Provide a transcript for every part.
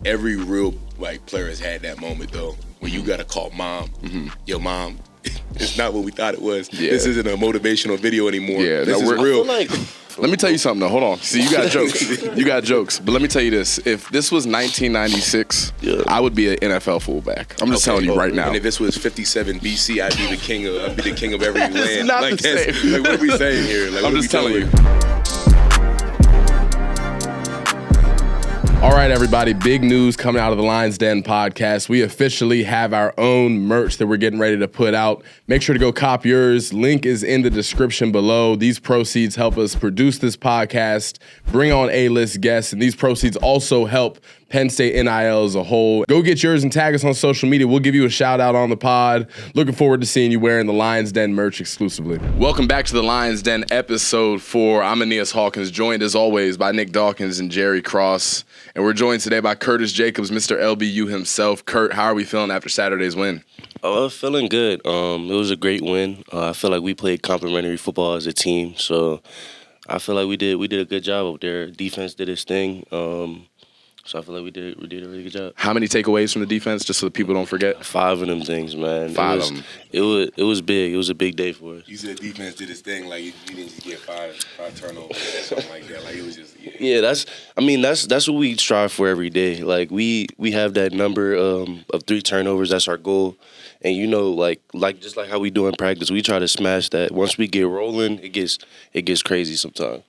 Every real player has had that moment though, when you gotta call mom. Yo, mom, it's not what we thought it was. Yeah. This isn't a motivational video anymore. Yeah, this is real. Let me tell you something though. Hold on. See, you got jokes. But let me tell you this. If this was 1996, I would be an NFL fullback. I'm just telling you right now. And if this was 57 BC, I'd be the king of every land. It's not the same. What are we saying here? I'm just telling you. All right, everybody, big news coming out of the Lions Den podcast. We officially have our own merch that we're getting ready to put out. Make sure to go cop yours. Link is in the description below. These proceeds help us produce this podcast, bring on A-list guests, and these proceeds also help Penn State NIL as a whole. Go get yours and tag us on social media. We'll give you a shout out on the pod. Looking forward to seeing you wearing the Lions Den merch exclusively. Welcome back to the Lions Den episode 4. I'm Aeneas Hawkins, joined as always by Nick Dawkins and Jerry Cross. And we're joined today by Curtis Jacobs, Mr. LBU himself. Kurt, how are we feeling after Saturday's win? Oh, feeling good. It was a great win. I feel like we played complimentary football as a team, so I feel like we did a good job up there. Defense did its thing. So I feel like we did a really good job. How many takeaways from the defense, just so people don't forget? 5 of them things, man. 5 of them. It was big. It was a big day for us. You said defense did its thing, like you didn't just get 5 turnovers or something like that. Like it was just yeah. That's what we strive for every day. Like we have that number of 3 turnovers. That's our goal. And like just like how we do in practice, we try to smash that. Once we get rolling, it gets crazy sometimes.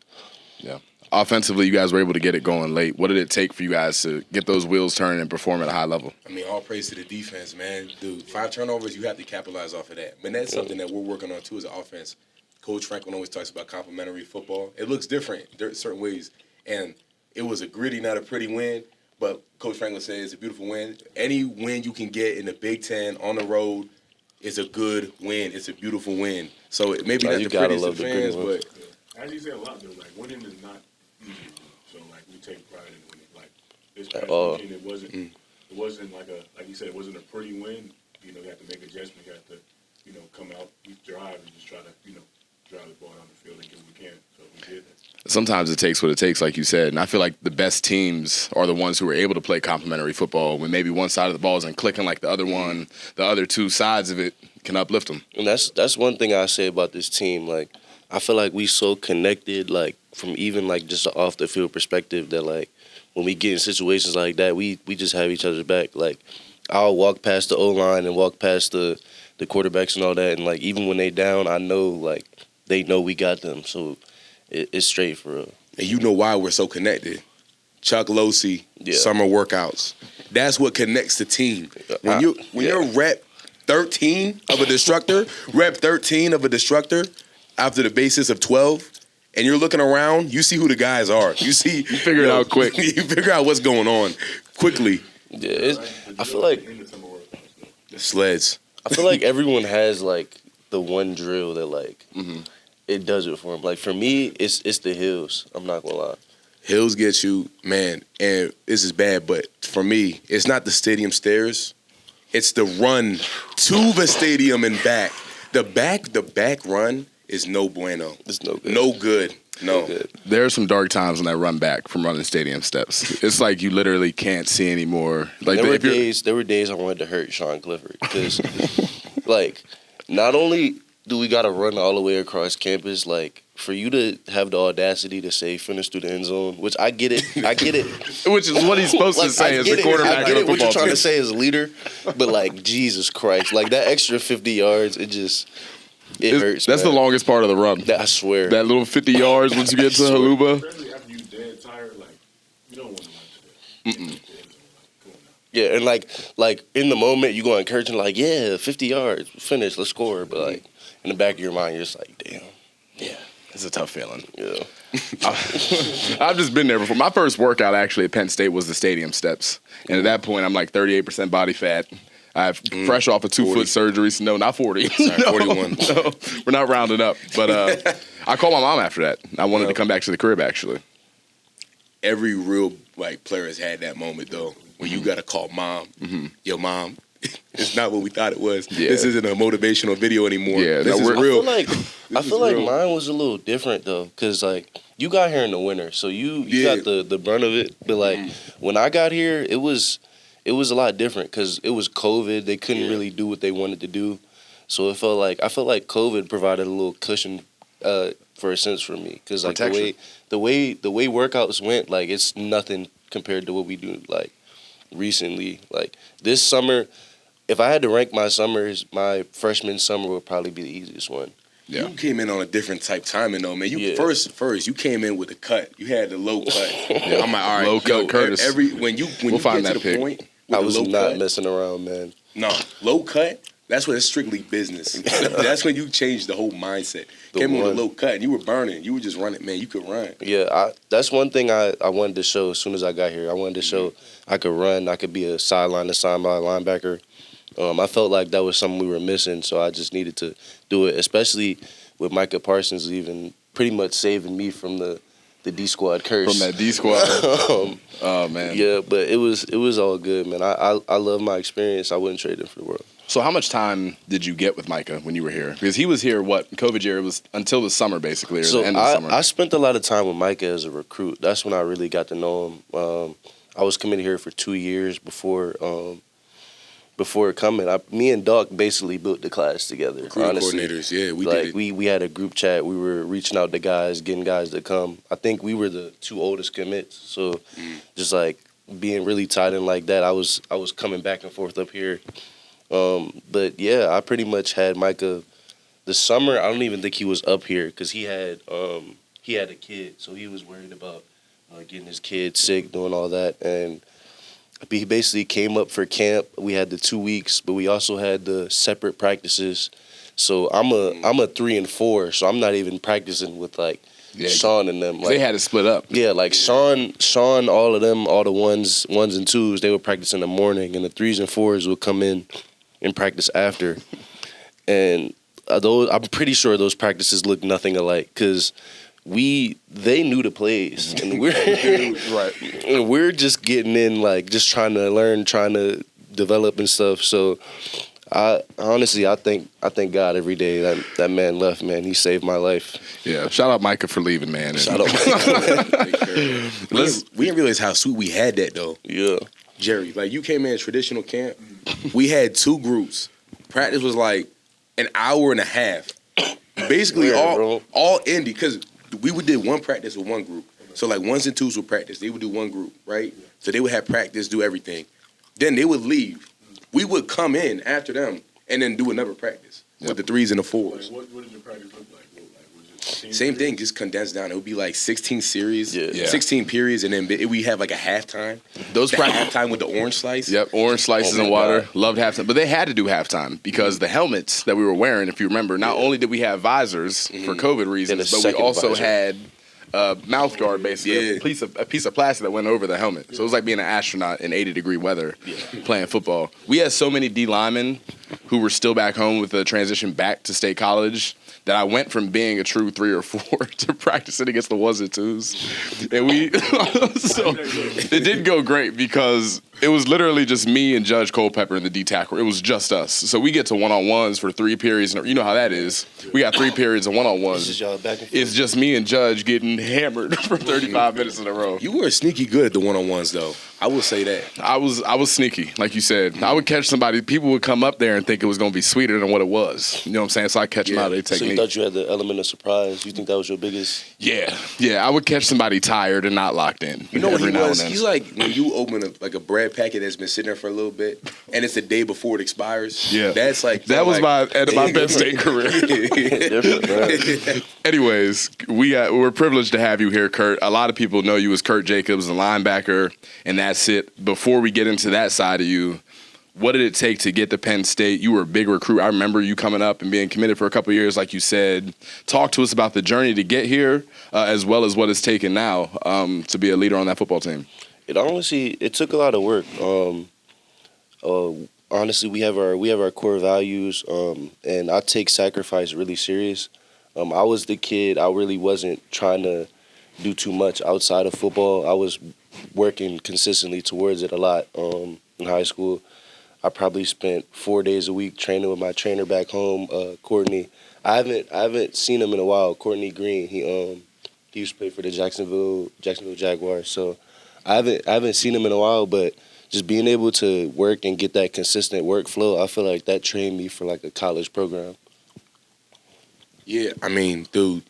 Yeah. Offensively, you guys were able to get it going late. What did it take for you guys to get those wheels turning and perform at a high level? I mean, all praise to the defense, man. Dude, 5 turnovers, you have to capitalize off of that. But that's something that we're working on, too, as an offense. Coach Franklin always talks about complimentary football. It looks different in certain ways. And it was a gritty, not a pretty win. But Coach Franklin says it's a beautiful win. Any win you can get in the Big Ten on the road is a good win. It's a beautiful win. So it maybe not the prettiest of fans, but... As you said a lot, though, like, winning is not easy. So, like, we take pride in winning. Like, this past weekend, it wasn't like you said, it wasn't a pretty win. You have to make adjustments. You have to, come out, we drive and just try to, drive the ball down the field and get what we can. So we did that. Sometimes it takes what it takes, like you said. And I feel like the best teams are the ones who are able to play complementary football when maybe one side of the ball isn't clicking like the other one. The other 2 sides of it can uplift them. And that's one thing I say about this team. Like, I feel like we so connected, like, from even, like, just an off-the-field perspective that, like, when we get in situations like that, we just have each other's back. Like, I'll walk past the O-line and walk past the quarterbacks and all that, and, like, even when they down, I know, like, they know we got them. So it's straight for real. And you know why we're so connected. Chuck Losey, summer workouts. That's what connects the team. When you're rep 13 of a destructor, after the basis of 12, and you're looking around, you see who the guys are. You figure it out quick. You figure out what's going on quickly. Yeah, I feel like the sleds. I feel like everyone has like the one drill that like it does it for them. Like for me, it's the hills. I'm not gonna lie. Hills get you, man, and this is bad, but for me, it's not the stadium stairs. It's the run to the stadium and back. The back run is no bueno. It's no good. No good. No. Good. There are some dark times when I run back from running stadium steps. It's like you literally can't see anymore. Like there were days I wanted to hurt Sean Clifford because, like, not only do we got to run all the way across campus, like, for you to have the audacity to say finish through the end zone, which I get it. Which is what he's supposed to say as the quarterback. I get it what you're trying to say as a leader, but, like, Jesus Christ. Like, that extra 50 yards, it hurts. That's the longest part of the run. I swear. That little 50 yards once you get to Haluba. Especially after you dead tired, like, you don't want to run to that. Yeah, and like in the moment, you go encouraging, like, yeah, 50 yards, finish, let's score. But, like, in the back of your mind, you're just like, damn. Yeah, it's a tough feeling. Yeah. I've just been there before. My first workout, actually, at Penn State was the stadium steps. And at that point, I'm like 38% body fat. I'm fresh off a 2-foot surgery. So no, not 40. Sorry, 41. No, we're not rounding up. But I called my mom after that. I wanted to come back to the crib, actually. Every real player has had that moment, though, when you got to call mom. Yo, mom, it's not what we thought it was. Yeah. This isn't a motivational video anymore. Yeah, this is we're- real. I feel like real. mine was a little different though, because like you got here in the winter, so you got the brunt of it. But like when I got here, it was a lot different because it was COVID. They couldn't really do what they wanted to do, so I felt like COVID provided a little cushion for a sense for me, because like the way workouts went, like it's nothing compared to what we do like recently. Like this summer, if I had to rank my summers, my freshman summer would probably be the easiest one. Yeah. You came in on a different type timing though, man. You first you came in with a cut. You had the low cut. I'm like, all right, Low cut Curtis. When you find get that to the pic. point with I the was low not cut, messing around, man. no, low cut. That's when it's strictly business. That's when you change the whole mindset. Came in with a low cut, and you were burning. You were just running, man. You could run. Yeah, that's one thing I wanted to show as soon as I got here. I wanted to show I could run. I could be a sideline to sideline linebacker. I felt like that was something we were missing, so I just needed to do it, especially with Micah Parsons even pretty much saving me from the D squad curse. From that D squad. Oh man. Yeah, but it was all good, man. I love my experience. I wouldn't trade it for the world. So how much time did you get with Micah when you were here? Because he was here, COVID year, it was until the summer basically, or So the end of the summer. I spent a lot of time with Micah as a recruit. That's when I really got to know him. I was committed here for 2 years before coming. Me and Doc basically built the class together. Recruiting honestly. coordinators, yeah, we Like did. we had a group chat. We were reaching out to guys, getting guys to come. I think we were the 2 oldest commits. So just like being really tight in like that, I was coming back and forth up here. But yeah, I pretty much had Micah the summer. I don't even think he was up here because he had a kid, so he was worried about getting his kid sick, doing all that, and he basically came up for camp. We had the 2 weeks, but we also had the separate practices. So I'm a 3 and 4, so I'm not even practicing with like Sean and them. Like, they had to split up. yeah, like Sean, all of them, all the ones and twos, they would practice in the morning, and the 3s and 4s would come in and practice after. And I'm pretty sure those practices look nothing alike because they knew the plays, and we're just getting in, like just trying to learn, trying to develop and stuff. So I thank God every day that man left, man. He saved my life. Yeah. Shout out Micah for leaving, man. Shout out Micah. We didn't realize how sweet we had that though. Yeah. Jerry, like you came in traditional camp, we had 2 groups. Practice was like an hour and a half. Basically all Indy, because we would do one practice with one group. So like 1s and 2s would practice. They would do one group, right? So they would have practice, do everything. Then they would leave. We would come in after them and then do another practice with the 3s and the 4s. Like, what did your practice look like? Was it Same thing, just condensed down. It would be like 16 series, Yeah. 16 periods, and then we have like a halftime. Those The halftime with the orange slice. Yep, orange slices and water. Loved halftime. But they had to do halftime because the helmets that we were wearing, if you remember, not only did we have visors for COVID reasons, but we also had mouth guard, basically, a piece of plastic that went over the helmet. So it was like being an astronaut in 80-degree weather playing football. We had so many D linemen who were still back home with the transition back to State College that I went from being a true 3 or 4 to practicing against the 1s and 2s. And so it didn't go great because it was literally just me and Judge Culpepper in the D tackle. It was just us. So we get to one-on-ones for 3 periods. You know how that is. We got 3 periods of one-on-ones. It's y'all back and forth. It's just me and Judge getting hammered for 35 minutes in a row. You were sneaky good at the one-on-ones, though. I will say that. I was sneaky, like you said. I would catch somebody. People would come up there and think it was going to be sweeter than what it was. You know what I'm saying? So I catch them out of their So technique. you thought you had the element of surprise? You think that was your biggest? Yeah. I would catch somebody tired and not locked in. You know what every he now was? and then. He's like when you open a bread packet that's been sitting there for a little bit, and it's the day before it expires. Yeah. That's like That was my end of my Penn State career. Different, man. Anyways, we're privileged to have you here, Kurt. A lot of people know you as Kurt Jacobs, the linebacker, and that's it. Before we get into that side of you, what did it take to get to Penn State? You were a big recruit. I remember you coming up and being committed for a couple of years, like you said. Talk to us about the journey to get here, as well as what it's taken now to be a leader on that football team. It took a lot of work. Honestly, we have our core values, and I take sacrifice really serious. I was the kid. I really wasn't trying to do too much outside of football. I was working consistently towards it a lot in high school. I probably spent 4 days a week training with my trainer back home, Courtney. I haven't seen him in a while. Courtney Green. He used to play for the Jacksonville Jaguars. So I haven't seen him in a while, but just being able to work and get that consistent workflow, I feel like that trained me for like a college program. Yeah, I mean, dude,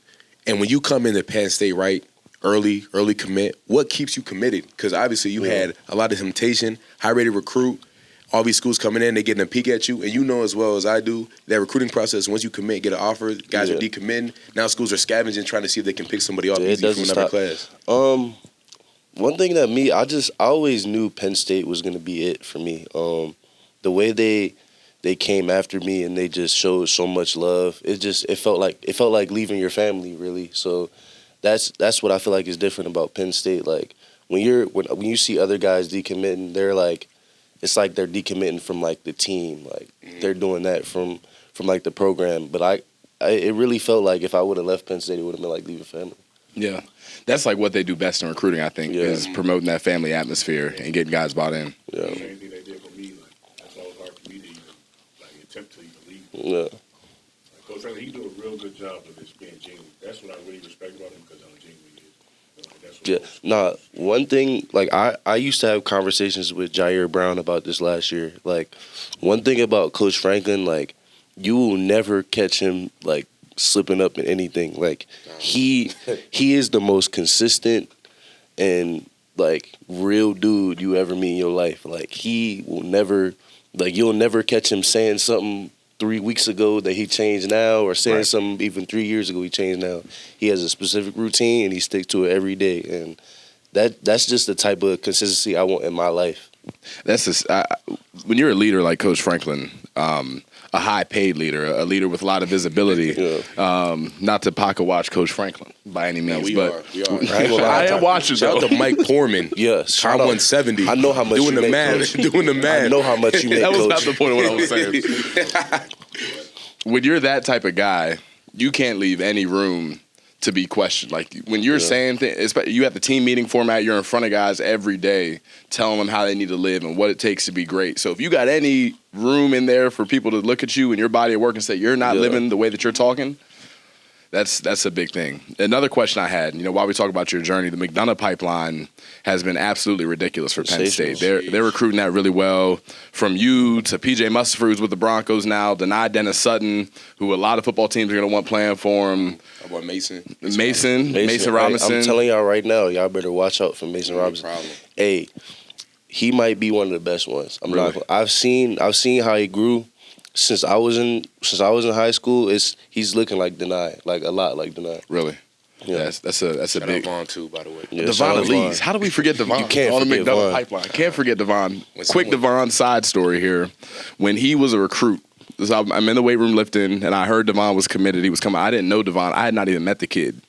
and when you come into Penn State, right, early commit, what keeps you committed? Because obviously you had a lot of temptation, high-rated recruit, all these schools coming in, they getting a peek at you, and you know as well as I do, that recruiting process, once you commit, get an offer, guys are decommitting, now schools are scavenging, trying to see if they can pick somebody off easy from another class. One thing that I always knew Penn State was going to be it for me. The way they came after me and they just showed so much love. It felt like leaving your family, really. So that's what I feel like is different about Penn State. Like when you see other guys decommitting, they're like, it's like they're decommitting from like the team. Like they're doing that from like the program. But it really felt like if I would have left Penn State, it would have been like leaving family. Yeah. That's like what they do best in recruiting, I think, is promoting that family atmosphere and getting guys bought in. Yeah. The same thing they did for me, like that's why it was hard for me to even like attempt to even leave. Yeah. Like, Coach Franklin, he do a real good job of just being genuine. That's what I really respect about him because how genuine he is. Like, that's what one thing, like I used to have conversations with Jair Brown about this last year. Like one thing about Coach Franklin, like you will never catch him like slipping up in anything. Like he is the most consistent and like real dude you ever meet in your life. Like he will never, like you'll never catch him saying something 3 weeks ago that he changed now, or saying something even 3 years ago he changed now. He has a specific routine and he sticks to it every day, and that's just the type of consistency I want in my life. That's just, when you're a leader like Coach Franklin, a high-paid leader, a leader with a lot of visibility. Not to pocket watch Coach Franklin by any means, We but are. I am watching. Shout out to Mike Poorman. Shout out 170. I know how much doing you the make, math. Coach. Doing the math. I know how much you make, That was Coach. not the point of what I was saying. When you're that type of guy, you can't leave any room to be questioned. Like when you're saying things, you have the team meeting format, you're in front of guys every day telling them how they need to live and what it takes to be great. So if you got any room in there for people to look at you and your body at work and say you're not living the way that you're talking, that's a big thing. Another question I had, while we talk about your journey, the McDonough pipeline has been absolutely ridiculous for Penn State. They're recruiting that really well. From you to PJ Mustipher, who's with the Broncos now, Dani Dennis Sutton, who a lot of football teams are going to want playing for him. How about Mason Robinson. I'm telling y'all right now, y'all better watch out for Mason Robinson. Hey, he might be one of the best ones. I've seen how he grew. Since I was in high school, he's looking like Dani, like a lot like Dani. Really? Yeah, that's a Shout big. out Dvon too, by the way. Yeah, Dvon Ellies. How do we forget Dvon? You can't on the forget McDonough Dvon. pipeline. Can't forget Dvon. Quick Dvon side story here. When he was a recruit, so I'm in the weight room lifting, and I heard Dvon was committed. He was coming. I didn't know Dvon. I had not even met the kid.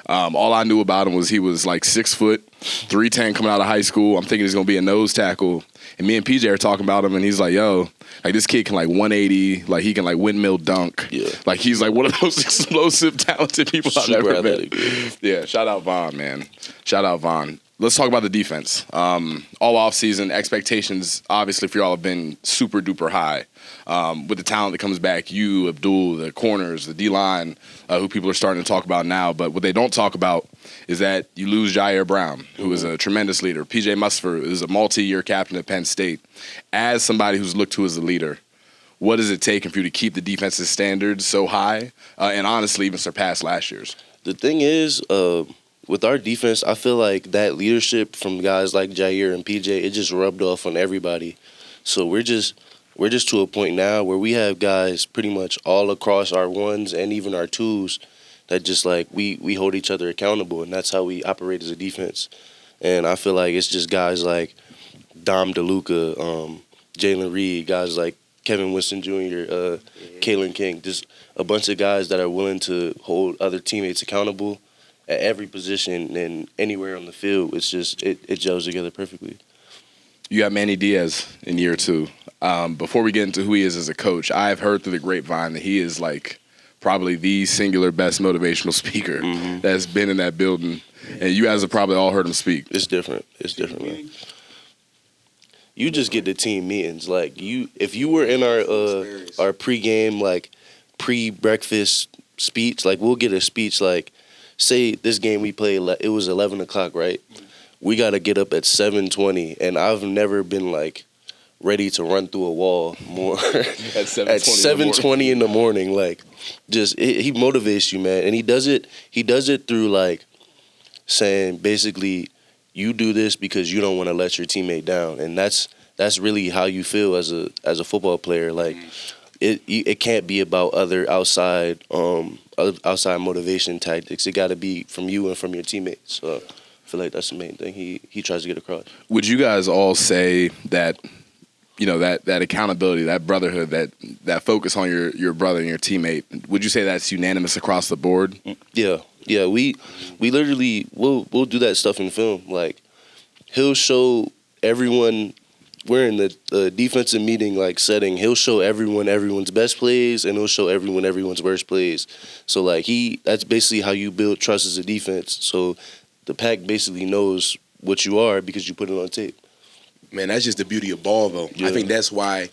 All I knew about him was he was like 6 foot, 310 coming out of high school. I'm thinking he's going to be a nose tackle. And me and PJ are talking about him, and he's like, yo, like this kid can like 180, like he can like windmill dunk. Yeah. Like he's like one of those explosive, talented people I've Super ever met. athletic. Yeah, shout out Vaughn, man. Shout out Vaughn. Let's talk about the defense. All offseason, expectations, obviously, for y'all have been super duper high. With the talent that comes back, you, Abdul, the corners, the D-line, who people are starting to talk about now. But what they don't talk about is that you lose Jair Brown, who is a tremendous leader. PJ Mustipher is a multi-year captain at Penn State. As somebody who's looked to as a leader, what does it take for you to keep the defense's standards so high and honestly even surpass last year's? The thing is, with our defense, I feel like that leadership from guys like Jair and PJ, it just rubbed off on everybody. So we're just to a point now where we have guys pretty much all across our ones and even our twos that just like we hold each other accountable, and that's how we operate as a defense. And I feel like it's just guys like Dom DeLuca, Jalen Reed, guys like Kevin Winston Jr., Kalen King, just a bunch of guys that are willing to hold other teammates accountable at every position and anywhere on the field. It's just it gels together perfectly. You got Manny Diaz in year 2. Before we get into who he is as a coach, I've heard through the grapevine that he is like probably the singular best motivational speaker that's been in that building. And you guys have probably all heard him speak. It's different, man. you just get the team meetings. Like if you were in our pregame, like pre-breakfast speech, like we'll get a speech like, say this game we played, it was 11 o'clock, right? We got to get up at 7:20, and I've never been like ready to run through a wall more at 7:20 in the morning. Like, just he motivates you, man, and he does it through like saying basically, you do this because you don't want to let your teammate down, and that's really how you feel as a football player. Like, it can't be about other outside motivation tactics. It got to be from you and from your teammates. So I feel like that's the main thing he tries to get across. Would you guys all say that, you know, that accountability, that brotherhood, that focus on your brother and your teammate, would you say that's unanimous across the board? Yeah. We literally we'll do that stuff in film. Like, he'll show everyone. We're in the defensive meeting like setting. He'll show everyone's best plays, and he'll show everyone's worst plays. So like that's basically how you build trust as a defense. So the pack basically knows what you are because you put it on tape. Man, that's just the beauty of ball, though. Yeah. I think that's why,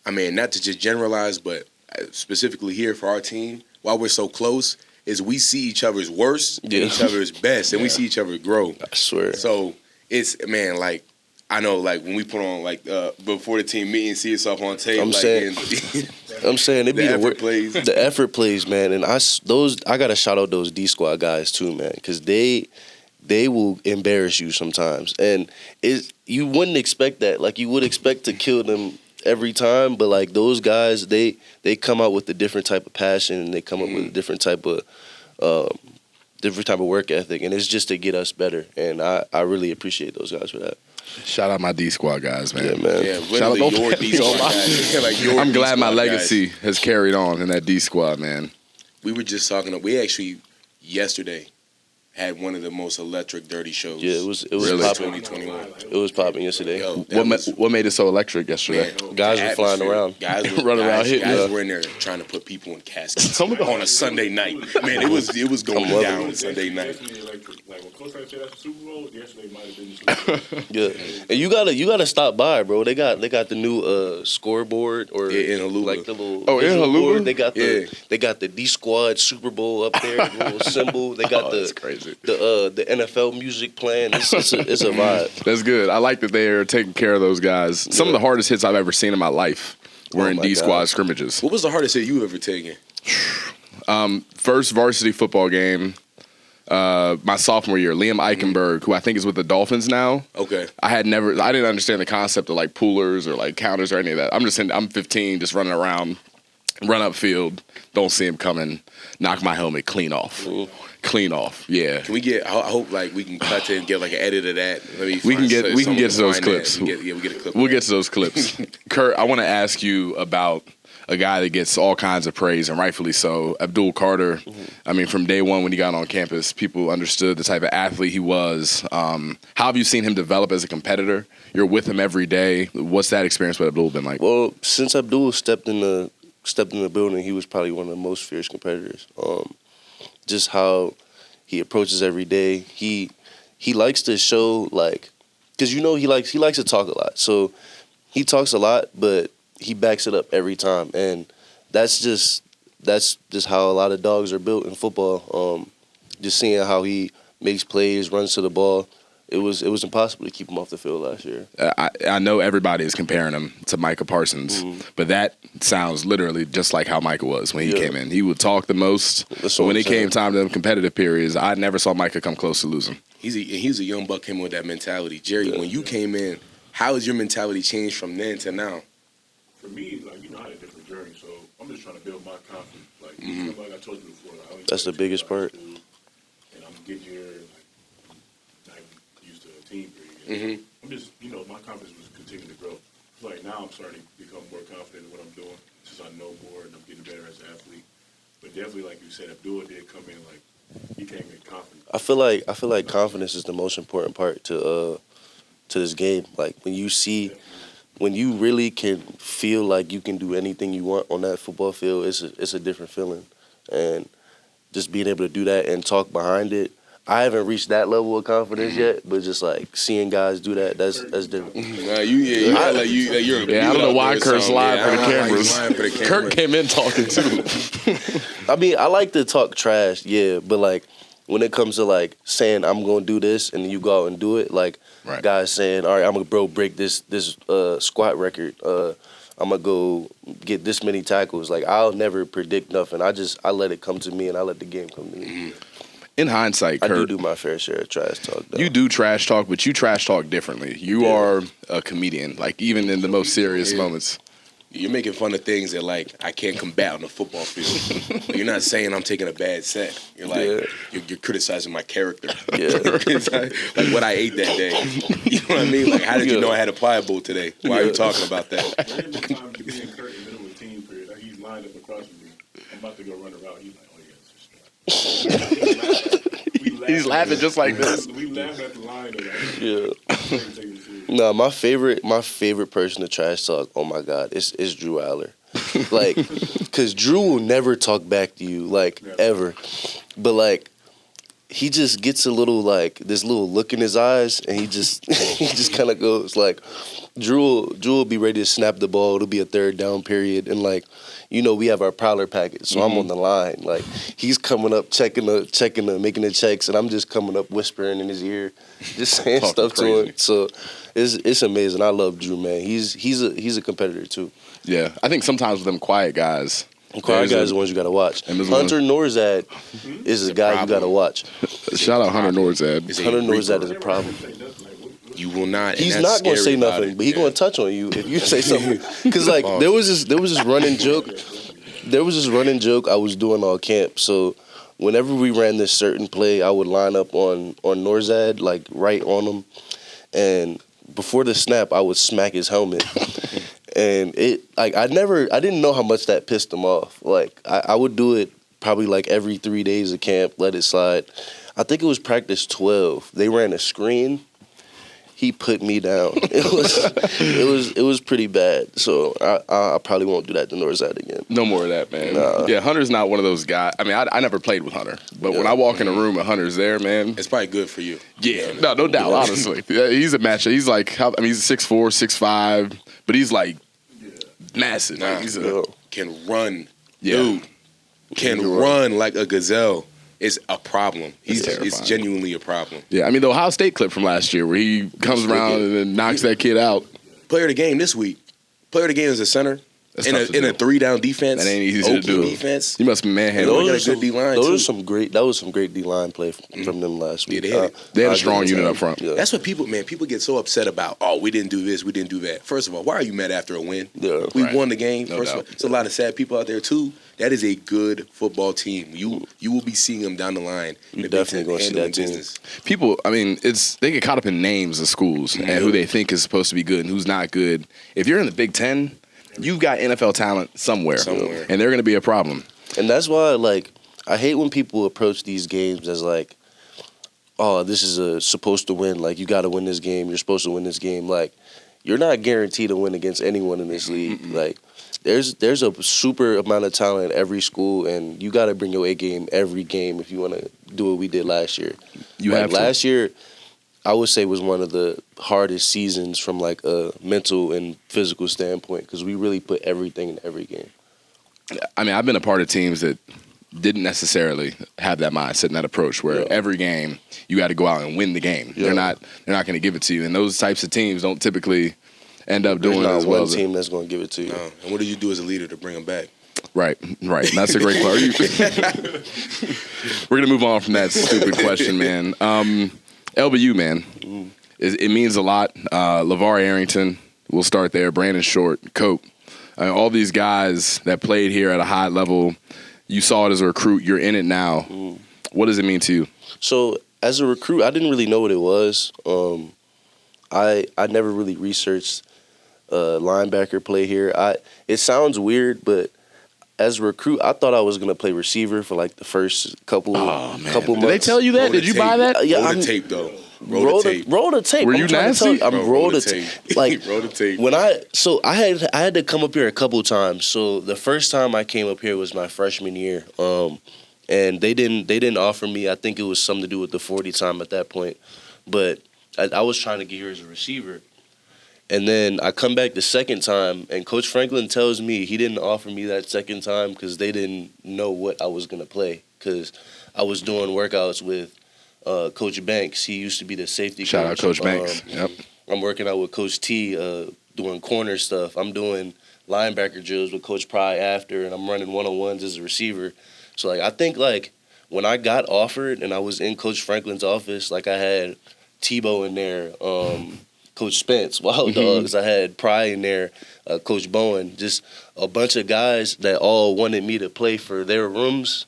I mean, not to just generalize, but specifically here for our team, why we're so close is we see each other's worst and each other's best, and we see each other grow. I swear. So it's, man, like, I know, like, when we put on, like, before the team meeting, see yourself on tape. I'm saying it be the effort plays, man. And I got to shout out those D-Squad guys, too, man, because they will embarrass you sometimes. And you wouldn't expect that. Like, you would expect to kill them every time, but, like, those guys, they come out with a different type of passion, and they come up with a different type of work ethic, and it's just to get us better. And I really appreciate those guys for that. Shout out my D-Squad guys, man. Yeah, man. Yeah, shout out your D-Squad guys. Like I'm glad my legacy has carried on in that D-Squad, man. We were just talking. We actually yesterday had one of the most electric dirty shows. Yeah, it was really? popping. 2021. It was popping yesterday. Yo, What made it so electric yesterday? Man, Guys were flying around. Guys were Running around hitting. Guys were in there trying to put people in caskets on a Sunday night. Man, it was going down Sunday night. Like when Coach said that's the Super Bowl, yesterday might have been the Super Bowl. Yeah, and you gotta stop by, bro. They got the new scoreboard or in Allar. like the little in visual Allar? board. They got the D-Squad Super Bowl up there, the little symbol. They got that's crazy. The NFL music playing. It's a vibe. That's good. I like that they are taking care of those guys. Some of the hardest hits I've ever seen in my life were in D-Squad scrimmages. What was the hardest hit you ever taken? First varsity football game, my sophomore year, Liam Eichenberg, who I think is with the Dolphins now. Okay. I didn't understand the concept of like poolers or like counters or any of that. I'm 15, just running around, run up field, don't see him coming, knock my helmet clean off. Ooh. Clean off, yeah. Can we get? I hope like we can cut to and get like an edit of that. We can get to those clips. We get a clip. We'll get to those clips. Kurt, I want to ask you about a guy that gets all kinds of praise, and rightfully so, Abdul Carter. I mean, from day one when he got on campus, people understood the type of athlete he was. How have you seen him develop as a competitor? You're with him every day. What's that experience with Abdul been like? Well, since Abdul stepped in the building, he was probably one of the most fierce competitors. Just how he approaches every day. He likes to show, like, because he likes to talk a lot. So he talks a lot, but he backs it up every time, and that's just how a lot of dogs are built in football. Just seeing how he makes plays, runs to the ball. It was impossible to keep him off the field last year. I know everybody is comparing him to Micah Parsons, but that sounds literally just like how Micah was when he came in. He would talk the most, but when it came time to them competitive periods, I never saw Micah come close to losing. He's a young buck, came with that mentality. Jerry, when you came in, how has your mentality changed from then to now? For me, like, I had a different journey, so I'm just trying to build my confidence. Like, like I told you before, like, I only That's the biggest part. And I'm getting here, like, not even used to a team period. I'm just, my confidence was continuing to grow. Like, now I'm starting to become more confident in what I'm doing since I know more and I'm getting better as an athlete. But definitely, like you said, Abdul did come in, like, he came in confident. I feel like confidence is the most important part to this game. Like, when you really can feel like you can do anything you want on that football field, it's a different feeling. And just being able to do that and talk behind it, I haven't reached that level of confidence yet, but just like seeing guys do that, that's different. I don't know why Kurt's lying for the cameras. Kurt came in talking too. I mean, I like to talk trash, yeah, but like when it comes to like saying I'm gonna do this and then you go out and do it, like guys saying, all right, I'm gonna break this squat record. I'm gonna go get this many tackles. Like I'll never predict nothing. I let it come to me and I let the game come to me. In hindsight, Kurt, I do my fair share of trash talk, though. You do trash talk, but you trash talk differently. You are a comedian, like even in the most serious moments. You're making fun of things that like I can't combat on the football field. You're not saying I'm taking a bad set. You're like you're criticizing my character. Yeah, it's like what I ate that day. You know what I mean? Like how did you know I had a pliable today? Why are you talking about that? Every time me and Kurt in the middle of the team period, he's lined up across from me. I'm about to go run around. He's like, oh yeah, it's just He's laughing just like this. We laugh at the line. No, my favorite person to trash talk. Oh my God, is Drew Allar. Like, cause Drew will never talk back to you, like ever. But like, he just gets a little like this little look in his eyes, and he just kind of goes like, Drew will be ready to snap the ball. It'll be a third down period, and like, we have our prowler package, so I'm on the line. Like he's coming up, checking the, making the checks, and I'm just coming up whispering in his ear, just saying stuff to him. So it's amazing. I love Drew, man. He's a competitor too. Yeah, I think sometimes with them quiet guys. Quiet guys are the ones you got to watch. Hunter Norzad is a guy you got to watch. Shout out Hunter Norzad. Hunter Norzad is a problem. You will not. He's not going to say nothing, but he's going to touch on you if you say something. Because like there was this running joke. There was this running joke I was doing all camp. So whenever we ran this certain play, I would line up on Norzad, like right on him, and before the snap, I would smack his helmet. And I didn't know how much that pissed him off. Like I would do it probably like every 3 days of camp, let it slide. I think it was practice 12. They ran a screen. He put me down. It was pretty bad. So I probably won't do that to Norzad again. No more of that, man. Yeah, Hunter's not one of those guys. I mean, I never played with Hunter, but when I walk in a room and Hunter's there, man, it's probably good for you. Yeah, no doubt. Honestly, he's a matchup. He's like, he's 6'4", 6'5", but he's like massive. Nah, he's can run, dude. Can run like a gazelle. It's a problem. It's genuinely a problem. Yeah, I mean the Ohio State clip from last year where he comes around and then knocks that kid out. Player of the game this week. Player of the game is a center. In a 3-down defense. That ain't easy to do. Defense. You must be manhandling. Got a good D-line, That was some great D-line play from them last week. Yeah, they had a strong unit up front. Yeah. That's what people get so upset about. Oh, we didn't do this, we didn't do that. First of all, why are you mad after a win? Yeah, we won the game. No First of all, there's a lot of sad people out there too. That is a good football team. You will be seeing them down the line. You're definitely going to see that business. People, I mean, they get caught up in names of schools and who they think is supposed to be good and who's not good. If you're in the Big Ten, you've got NFL talent somewhere. And they're going to be a problem. And that's why, like, I hate when people approach these games as like, oh, this is supposed to win. Like, you got to win this game. You're supposed to win this game. Like, you're not guaranteed to win against anyone in this league. Like, there's a super amount of talent at every school, and you got to bring your A game every game if you want to do what we did last year. Last year, I would say was one of the hardest seasons from like a mental and physical standpoint because we really put everything in every game. I mean, I've been a part of teams that didn't necessarily have that mindset and that approach where every game you got to go out and win the game. Yeah. They're not going to give it to you, and those types of teams don't typically end up doing it as well. There's not one team that's going to give it to you. No. And what do you do as a leader to bring them back? Right. That's a great question. We're going to move on from that stupid question, man. LBU, man. It means a lot. LeVar Arrington, we'll start there. Brandon Short, Cope. All these guys that played here at a high level, you saw it as a recruit. You're in it now. What does it mean to you? So as a recruit, I didn't really know what it was. I never really researched linebacker play here. It sounds weird, but as a recruit, I thought I was gonna play receiver for like the first couple months. Did they tell you that? Did you buy that? Yeah, roll the tape though. Roll the tape. Were you nasty? I'm roll the tape. Like roll the tape. When I had to come up here a couple times. So the first time I came up here was my freshman year. and they didn't offer me. I think it was something to do with the 40 time at that point, but I was trying to get here as a receiver. And then I come back the second time, and Coach Franklin tells me he didn't offer me that second time because they didn't know what I was going to play, because I was doing workouts with Coach Banks. He used to be the safety coach. Shout out Coach Banks. Yep. I'm working out with Coach T, doing corner stuff. I'm doing linebacker drills with Coach Pry after, and I'm running one-on-ones as a receiver. So, I think, when I got offered and I was in Coach Franklin's office, I had Tebow in there, Coach Spence, Wild Dogs. I had Pry in there, Coach Bowen, just a bunch of guys that all wanted me to play for their rooms,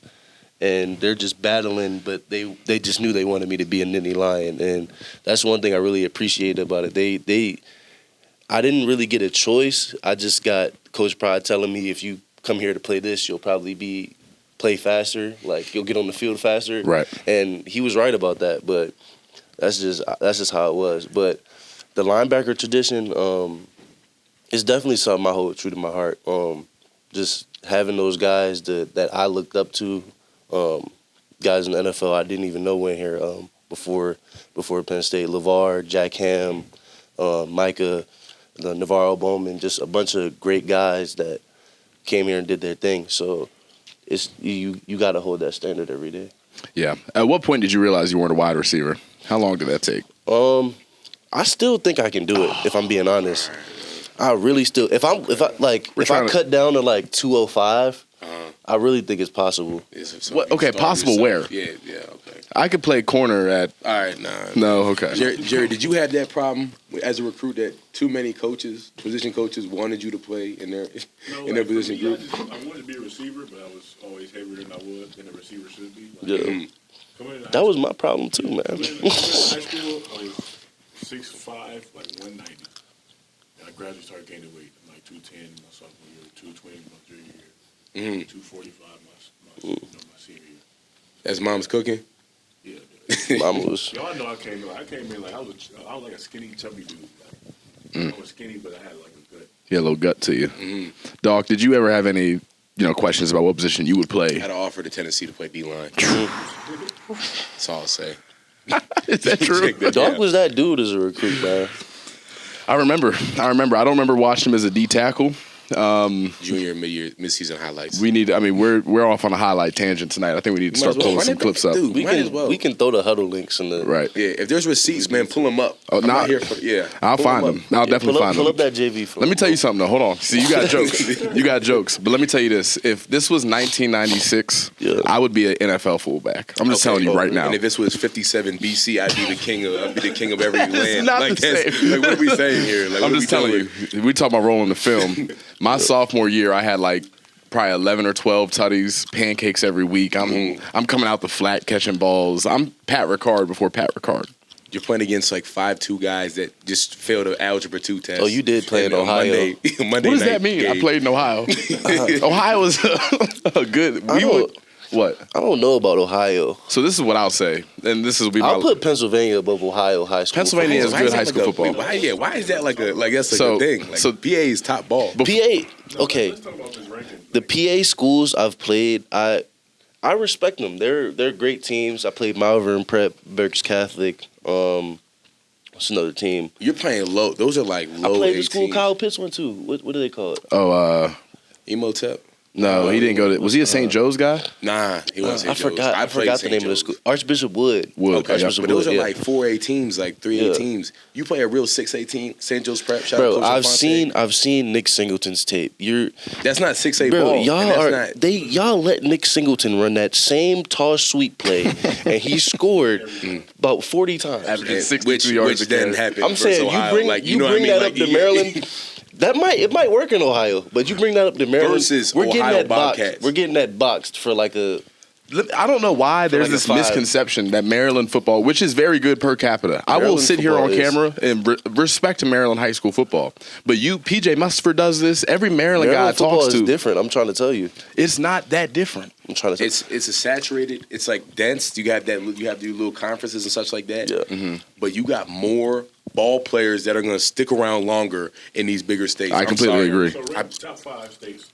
and they're just battling, but they just knew they wanted me to be a Nittany Lion, and that's one thing I really appreciate about it. I didn't really get a choice. I just got Coach Pry telling me, if you come here to play this, you'll probably play faster, you'll get on the field faster. Right. And he was right about that, but that's just how it was. But the linebacker tradition is definitely something I hold true to my heart. Just having those guys that I looked up to, guys in the NFL I didn't even know went here before Penn State. LeVar, Jack Ham, Micah, Navarro Bowman, just a bunch of great guys that came here and did their thing. So it's you got to hold that standard every day. Yeah. At what point did you realize you weren't a wide receiver? How long did that take? I still think I can do it, if I'm being honest. I really still, if I cut down to 205, I really think it's possible. What? Okay, possible where? Yeah, okay. I could play corner at. All right, nah. No, okay. Jerry, did you have that problem as a recruit that too many position coaches wanted you to play in their position group? I wanted to be a receiver, but I was always heavier than a receiver should be. That was my problem too, man. Coming into high school, I was 6'5", 190. And I gradually started gaining weight. 210 my sophomore year, 220 my junior year, 245 my senior year. As mom's cooking? Yeah. Mama was. Y'all know I came in I was like a skinny, chubby dude. I was skinny, but I had a gut. Yeah, a little gut to you. Doc, did you ever have any questions about what position you would play? I had an offer to Tennessee to play D-line. That's all I'll say. Is that true? Doc was that dude as a recruit, man. I remember. I don't remember watching him as a D tackle. Junior, mid-season highlights. We're off on a highlight tangent tonight. I think we need to start pulling some clips up. Dude, we can throw the huddle links in the right. Yeah, if there's receipts, man, pull them up. Oh, not here for I'll find them. I'll definitely find them. Pull up that JV for Let me tell you something though. Hold on. See, you got jokes. But let me tell you this: if this was 1996, I would be an NFL fullback. I'm just telling you right now. And if this was 57 BC, I'd be the king of every land. It's not the same. What are we saying here? I'm just telling you. We talk about rolling the film. My sophomore year, I had probably 11 or 12 tutties, pancakes every week. I'm coming out the flat catching balls. I'm Pat Ricard before Pat Ricard. You're playing against 5'2" guys that just failed an Algebra 2 test. Oh, you did play in Ohio. Monday what does that mean? Game. I played in Ohio. Ohio was a good. What? I don't know about Ohio. So this is what I'll say, and this will be. I'll put Pennsylvania above Ohio high school. Pennsylvania is good high school football. Why is that that's a thing? So PA is top ball. PA, okay. Let's talk about this ranking. The PA schools I've played, I respect them. They're great teams. I played Malvern Prep, Berks Catholic. What's another team? You're playing low. Those are low. I played the school Kyle Pitts went to. What do they call it? Emotep. No, he didn't go to. Was he a St. Joe's guy? Nah, he wasn't. I forgot the name of the school. Archbishop Wood. Okay, but those are 4A teams, 3A teams. You play a real 6A team, St. Joe's Prep. Bro, I've seen Nick Singleton's tape. That's not 6A ball. Y'all let Nick Singleton run that same toss sweep play, and he scored about 40 times. Which didn't happen. I'm saying you bring that up to Maryland. It might work in Ohio, but you bring that up to Maryland. We're getting that boxed. We're getting that boxed for I don't know why there's this misconception that Maryland football, which is very good per capita. I will sit here on camera and respect to Maryland high school football. But PJ Musford does this. Every Maryland guy I talk to is different. I'm trying to tell you, it's not that different. I'm trying to. It's a saturated. It's dense. You have to do little conferences and such like that. Yeah. But you got more ball players that are going to stick around longer in these bigger states. I completely agree. So top 5 states.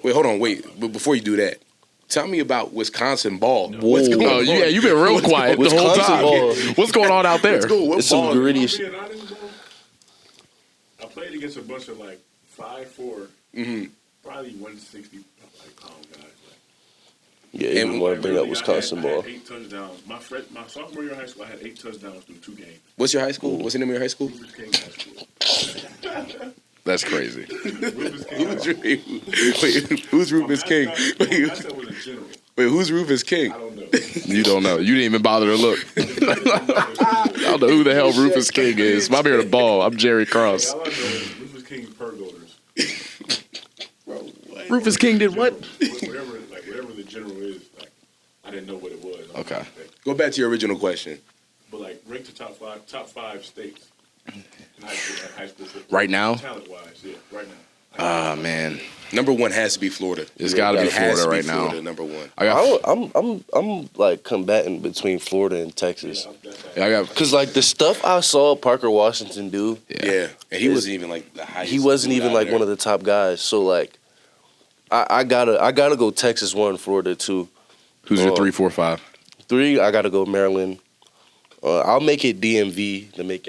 Wait, hold on. But before you do that, Tell me about Wisconsin ball. What's going Oh, on? yeah, you've been real quiet the whole Wisconsin time. ball. What's going on out there? Let's go. What It's some ball? gritty If I'm being honest, bro, I played against a bunch of like 5'4", probably 160 like pound guys. Yeah, you And want to bring up I Wisconsin had ball. 8 touchdowns. My sophomore year of high school, I had 8 touchdowns through 2 games. What's your high school? What's the name of your high school? Rufus King High School. That's crazy. Rufus King High School. Wait, who's Rufus King? My Wait, mascot was a general. who's Rufus King? I don't know. You don't know. You didn't even bother to look. I don't know who the hell Rufus King is. I'm here to ball. I'm Jerry Cross. All I know is Rufus King pergolas. Rufus King did what? Whatever the general is, like, I didn't know what it was. Okay. Go back to your original question. But like ranked the top five states in high school football. Right now? Talent wise, yeah, right now. Ah, man. Number one has to be Florida. It's got to be It has Florida to be right Florida, now. number one. I got, I'm like combating between Florida and Texas. I got, Cause like the stuff I saw Parker Washington do, Yeah, and he wasn't even like the highest. he wasn't dude even out like there. one of the top guys. So like, I gotta go Texas 1, Florida 2. who's your 3, 4, 5? 3, I gotta go Maryland. I'll make it DMV to make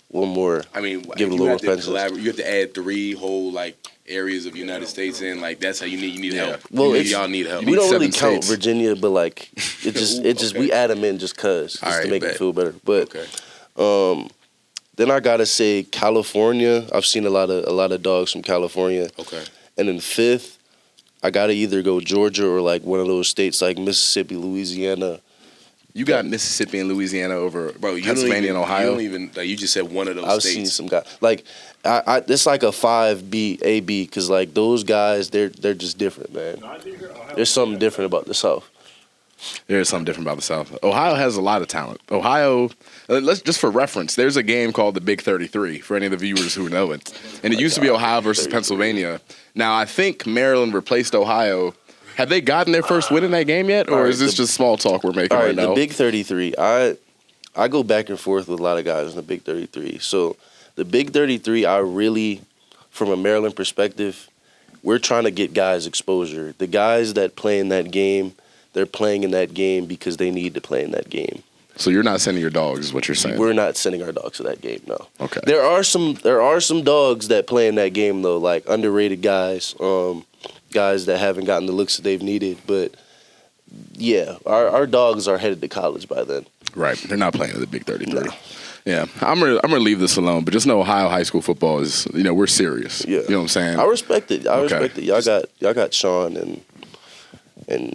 one more. I mean, Give it a you little have to emphasis. collaborate. You have to add 3 whole like areas of the United States in. Like that's how you need help. Well, Y'all need help. We don't really 7 count states. Virginia, but like it just we add them in just cause All just to right, make bet. it feel better. But Okay. then I gotta say California. I've seen a lot of dogs from California. Okay. And then 5th, I gotta either go Georgia or like one of those states like Mississippi, Louisiana. You got Mississippi and Louisiana over Bro, you Pennsylvania and You Ohio. don't even like you just said one of those I've states. seen some guys like it's like a 5B, AB because like those guys they're just different, man. No, I did hear Ohio There's something different about the South. There's something different about the South. Ohio has a lot of talent. Ohio, let's just for reference, there's a game called the Big 33 for any of the viewers who know it. And it used to be Ohio versus Pennsylvania. Now, I think Maryland replaced Ohio. Have they gotten their first win in that game yet? Or All right, is this just small talk we're making All right right, now? the Big 33. I go back and forth with a lot of guys in the Big 33. So the Big 33, I really, from a Maryland perspective, we're trying to get guys exposure. The guys that play in that game, they're playing in that game because they need to play in that game. So you're not sending your dogs, is what you're saying? We're not sending our dogs to that game, no. Okay. There are some dogs that play in that game though, like underrated guys, guys that haven't gotten the looks that they've needed. But yeah, our dogs are headed to college by then. Right. They're not playing in the Big 33. No. Yeah. I'm gonna leave this alone, but just know Ohio high school football is, we're serious. Yeah. You know what I'm saying? I respect it. I Okay. respect it. Y'all got Sean and I'm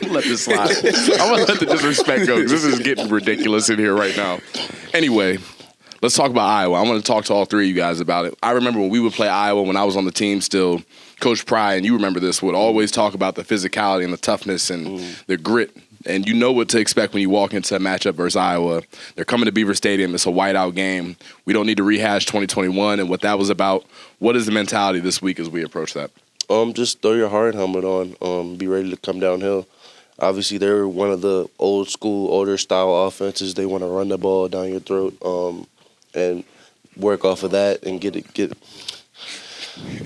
gonna let this slide. I'm gonna let the disrespect go. This is getting ridiculous in here right now. Anyway, let's talk about Iowa. I want to talk to all 3 of you guys about it. I remember when we would play Iowa when I was on the team still. Coach Pry, and you remember this, would always talk about the physicality and the toughness and the grit. And you know what to expect when you walk into a matchup versus Iowa. They're coming to Beaver Stadium. It's a whiteout game. We don't need to rehash 2021 and what that was about. What is the mentality this week as we approach that? just throw your hard helmet on. Be ready to come downhill. Obviously, they're one of the old school, older style offenses. They want to run the ball down your throat and work off of that and get.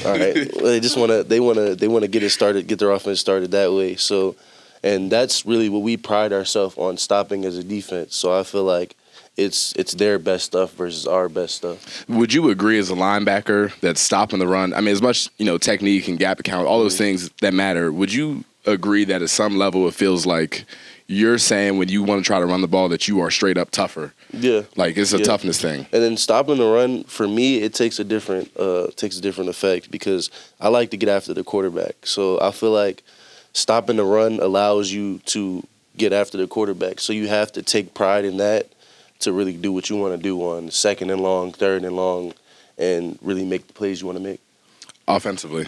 All right, they want to get it started, get their offense started that way. So, and that's really what we pride ourselves on, stopping as a defense. So I feel like it's their best stuff versus our best stuff. Would you agree as a linebacker that stopping the run, I mean, as much, technique and gap account, all those things that matter, would you agree that at some level it feels like you're saying when you want to try to run the ball that you are straight up tougher? Yeah. Like it's a toughness thing. And then stopping the run, for me, it takes a different effect because I like to get after the quarterback. So I feel like stopping the run allows you to get after the quarterback. So you have to take pride in that to really do what you want to do on 2nd and long, 3rd and long, and really make the plays you want to make. Offensively.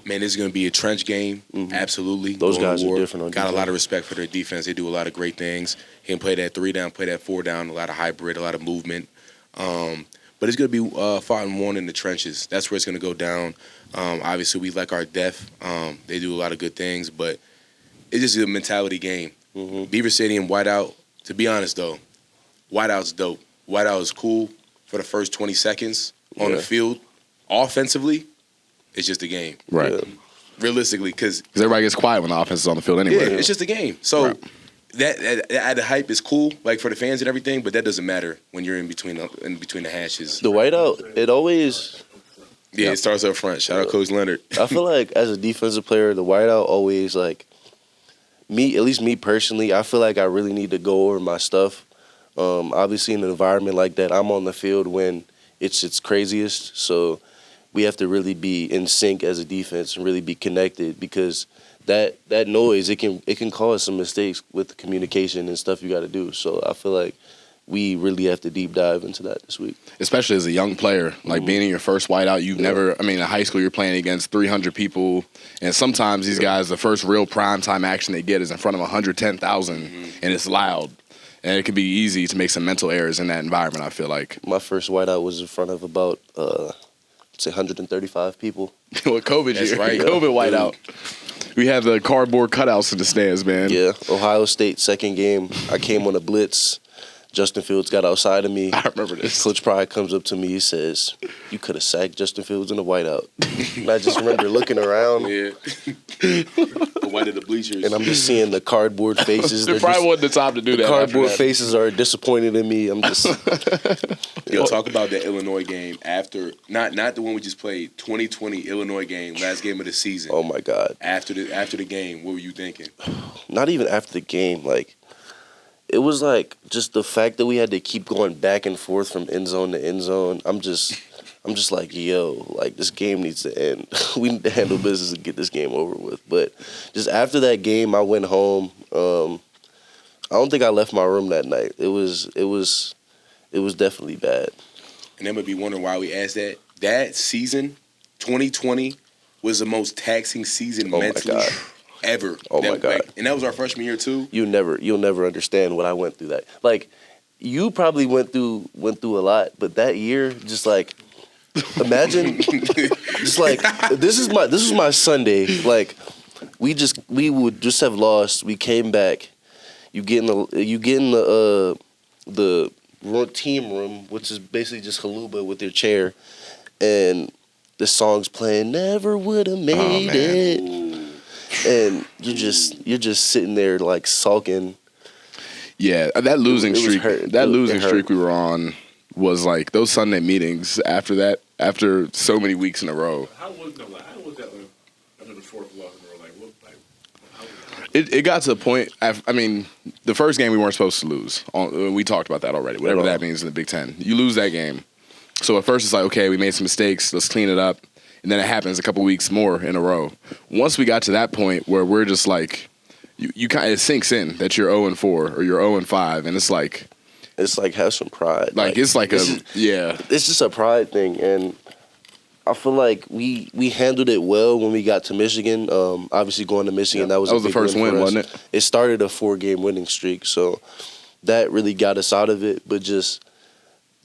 Man, this is going to be a trench game. Absolutely. Those Going guys to are war. different on Got a defense. lot of respect for their defense. They do a lot of great things. He can play that 3 down, play that 4 down, a lot of hybrid, a lot of movement. But it's going to be fought and won in the trenches. That's where it's going to go down. Obviously, we like our depth. They do a lot of good things, but it's just a mentality game. Beaver Stadium, whiteout. To be honest, though, whiteout's dope. Whiteout is cool for the first 20 seconds on the field. Offensively, It's just a game. Right. Yeah. Realistically, because everybody gets quiet when the offense is on the field anyway. it's just a game. So Right. that the hype is cool, like for the fans and everything, but that doesn't matter when you're in between the hashes. The whiteout, it always. Yeah, it starts up front. Shout out Coach Leonard. I feel like as a defensive player, the whiteout always like me. At least me personally, I feel like I really need to go over my stuff. Obviously, in an environment like that, I'm on the field when it's its craziest. So we have to really be in sync as a defense and really be connected, because that noise, it can cause some mistakes with the communication and stuff you got to do. So I feel like we really have to deep dive into that this week. Especially as a young player, like being in your first whiteout, you've never, I mean, in high school, you're playing against 300 people, and sometimes these guys, the first real primetime action they get is in front of 110,000, and it's loud. And it can be easy to make some mental errors in that environment, I feel like. My first whiteout was in front of about, say, 135 people. With COVID That's year, right. COVID whiteout. We had the cardboard cutouts in the stands, man. Yeah, Ohio State second game. I came on a blitz. Justin Fields got outside of me. I remember this. Coach Pride comes up to me. He says, "You could have sacked Justin Fields in the whiteout." And I just remember looking around, Yeah. White of the bleachers. and I'm just seeing the cardboard faces. There They're probably just- wasn't the time to do the that. cardboard after that. faces are disappointed in me. I'm just Yo, talk about the Illinois game after, not the one we just played, 2020 Illinois game, last game of the season. oh my God. After the game, what were you thinking? Not even after the game. Like, it was like just the fact that we had to keep going back and forth from end zone to end zone. I'm just like, yo, like this game needs to end. We need to handle business and get this game over with. But just after that game, I went home. I don't think I left my room that night. It was definitely bad. And they might be wondering why we asked that. That season, 2020, was the most taxing season Oh my mentally God. ever. Oh my God. And that was our freshman year too. You'll never understand what I went through that. Like, you probably went through a lot, but that year, just like, imagine, just like, this is my Sunday. Like, we would just have lost. We came back. You get in the team room, which is basically just haluba with your chair, and the song's playing. Never would have made it. And you're just sitting there like sulking. Yeah, that losing It was streak. hurt. That It losing hurt. streak we were on was like those Sunday meetings after that. After so many weeks in a row, How was that after the fourth loss in a row? How was it got to the point. I mean, the first game we weren't supposed to lose. We talked about that already. Whatever that means in the Big Ten, you lose that game. So at first it's like, okay, we made some mistakes. Let's clean it up. And then it happens a couple weeks more in a row. Once we got to that point where we're just like, you kind of, it sinks in that you're 0-4 or you're 0-5, and it's like have some pride. it's like it's just a pride thing, and I feel like we handled it well when we got to Michigan. Obviously going to Michigan, that was the big first win, for us. wasn't it? It started a 4-game winning streak, so that really got us out of it. But just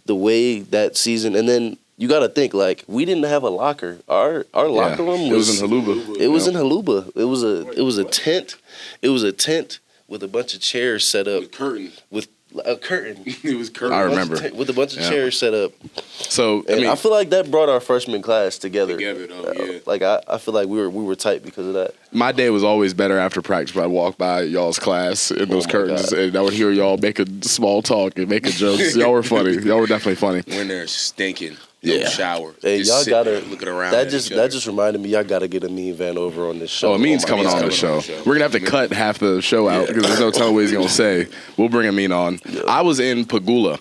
the way that season, and then you got to think, like, we didn't have a locker. Our locker room was in Haluba. It was in Haluba. It was a tent. It was a tent with a bunch of chairs set up. The curtain. With a curtain. It was curtain. I remember. With a bunch of chairs set up. So And I feel like that brought our freshman class together. Though, yeah. Like I feel like we were tight because of that. my day was always better after practice. When I walk by y'all's class in those my curtains, God. and I would hear y'all making small talk and making jokes. Y'all were funny. Y'all were definitely funny. When they're stinking. No Yeah. shower. Hey, Just y'all sitting gotta there looking around. that at just each other. that just reminded me y'all gotta get a Mean Van over on this show. Oh, Amin's my coming God. on the show. We're gonna have to cut half the show out because there's no telling what he's gonna say. We'll bring Amin on. I was in Pagula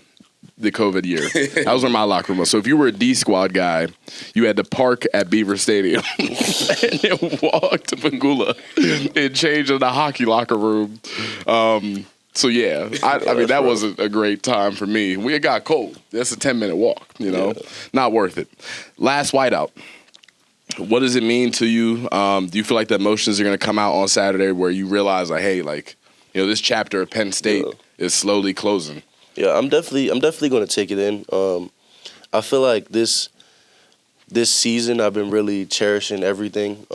the COVID year. That was where my locker room was. So if you were a D squad guy, you had to park at Beaver Stadium and then walk to Pagula and change in the hockey locker room. So yeah, I mean that wasn't a great time for me. It got cold. That's a 10-minute walk. Not worth it. Last whiteout. What does it mean to you? Do you feel like the emotions are going to come out on Saturday where you realize, like, hey, like, this chapter of Penn State is slowly closing? Yeah, I'm definitely going to take it in. I feel like this season I've been really cherishing everything.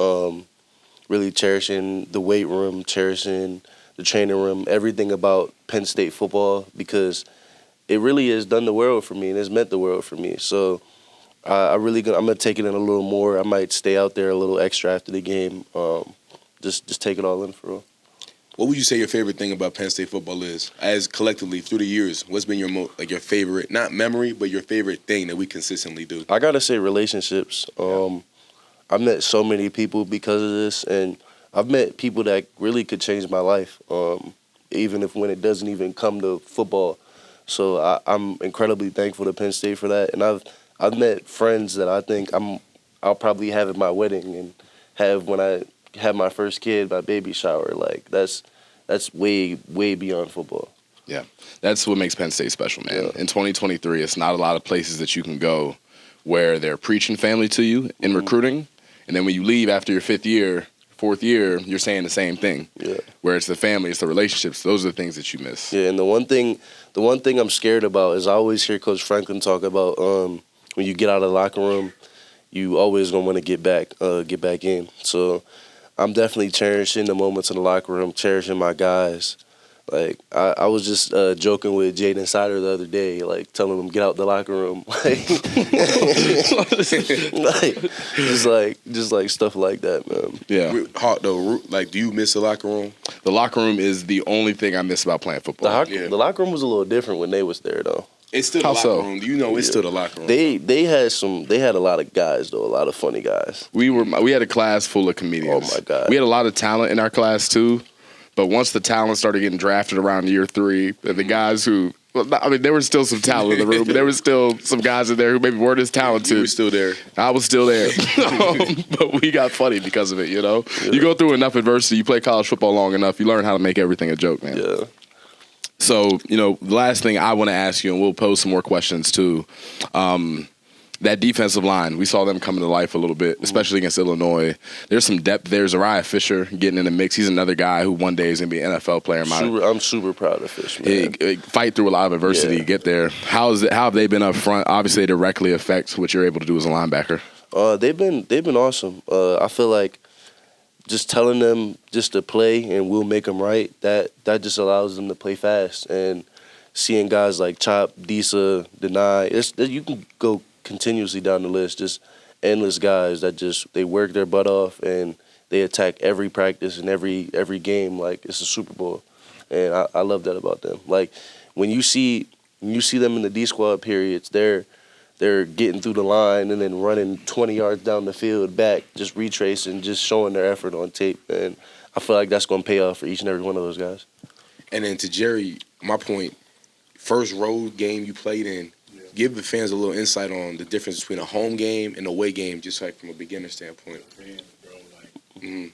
Really cherishing the weight room, cherishing the training room, everything about Penn State football, because it really has done the world for me and it's meant the world for me. So I'm gonna take it in a little more. I might stay out there a little extra after the game. Just take it all in for real. What would you say your favorite thing about Penn State football is? As collectively through the years, what's been your your favorite, not memory, but your favorite thing that we consistently do? I gotta say relationships. I met so many people because of this, and I've met people that really could change my life, even if when it doesn't even come to football. So I'm incredibly thankful to Penn State for that, and I've met friends that I think I'll probably have at my wedding and have when I have my first kid, my baby shower. Like that's way beyond football. Yeah, that's what makes Penn State special, man. Yeah. In 2023, it's not a lot of places that you can go where they're preaching family to you in recruiting, and then when you leave after your fourth year, you're saying the same thing. Yeah. Where it's the family, it's the relationships. Those are the things that you miss. Yeah, and the one thing I'm scared about is I always hear Coach Franklin talk about when you get out of the locker room, you always gonna want to get back in. So I'm definitely cherishing the moments in the locker room, cherishing my guys. Like I was just joking with Jaden Sider the other day, like telling him get out the locker room, just like stuff like that, man. Yeah. Hot though, like, do you miss the locker room? The locker room is the only thing I miss about playing football. The locker room was a little different when they was there, though. It's still the How locker so? room. You know, it's still the locker room. They had a lot of guys though, a lot of funny guys. We had a class full of comedians. Oh my God. We had a lot of talent in our class too, but once the talent started getting drafted around year 3, the guys who, there was still some talent in the room, but there was still some guys in there who maybe weren't as talented. You were still there. I was still there, but we got funny because of it. You go through enough adversity, you play college football long enough, you learn how to make everything a joke, man. Yeah. So, the last thing I want to ask you, and we'll pose some more questions too, that defensive line, we saw them coming to life a little bit, especially against Illinois. There's some depth there. Zariah Fisher getting in the mix. He's another guy who one day is going to be an NFL player. I'm super proud of Fish, man. Fight through a lot of adversity to get there. How have they been up front? Obviously, they directly affect what you're able to do as a linebacker. They've been awesome. I feel like just telling them just to play and we'll make them right, that just allows them to play fast. And seeing guys like Chop, Disa, Deny, you can go continuously down the list, just endless guys that they work their butt off and they attack every practice and every game like it's a Super Bowl. And I love that about them. Like when you see them in the D squad periods, they're getting through the line and then running 20 yards down the field back, just retracing, just showing their effort on tape. And I feel like that's going to pay off for each and every one of those guys. And then to Jerry, my point, first road game you played in, give the fans a little insight on the difference between a home game and a away game, just like from a beginner standpoint. Fans, bro, like, we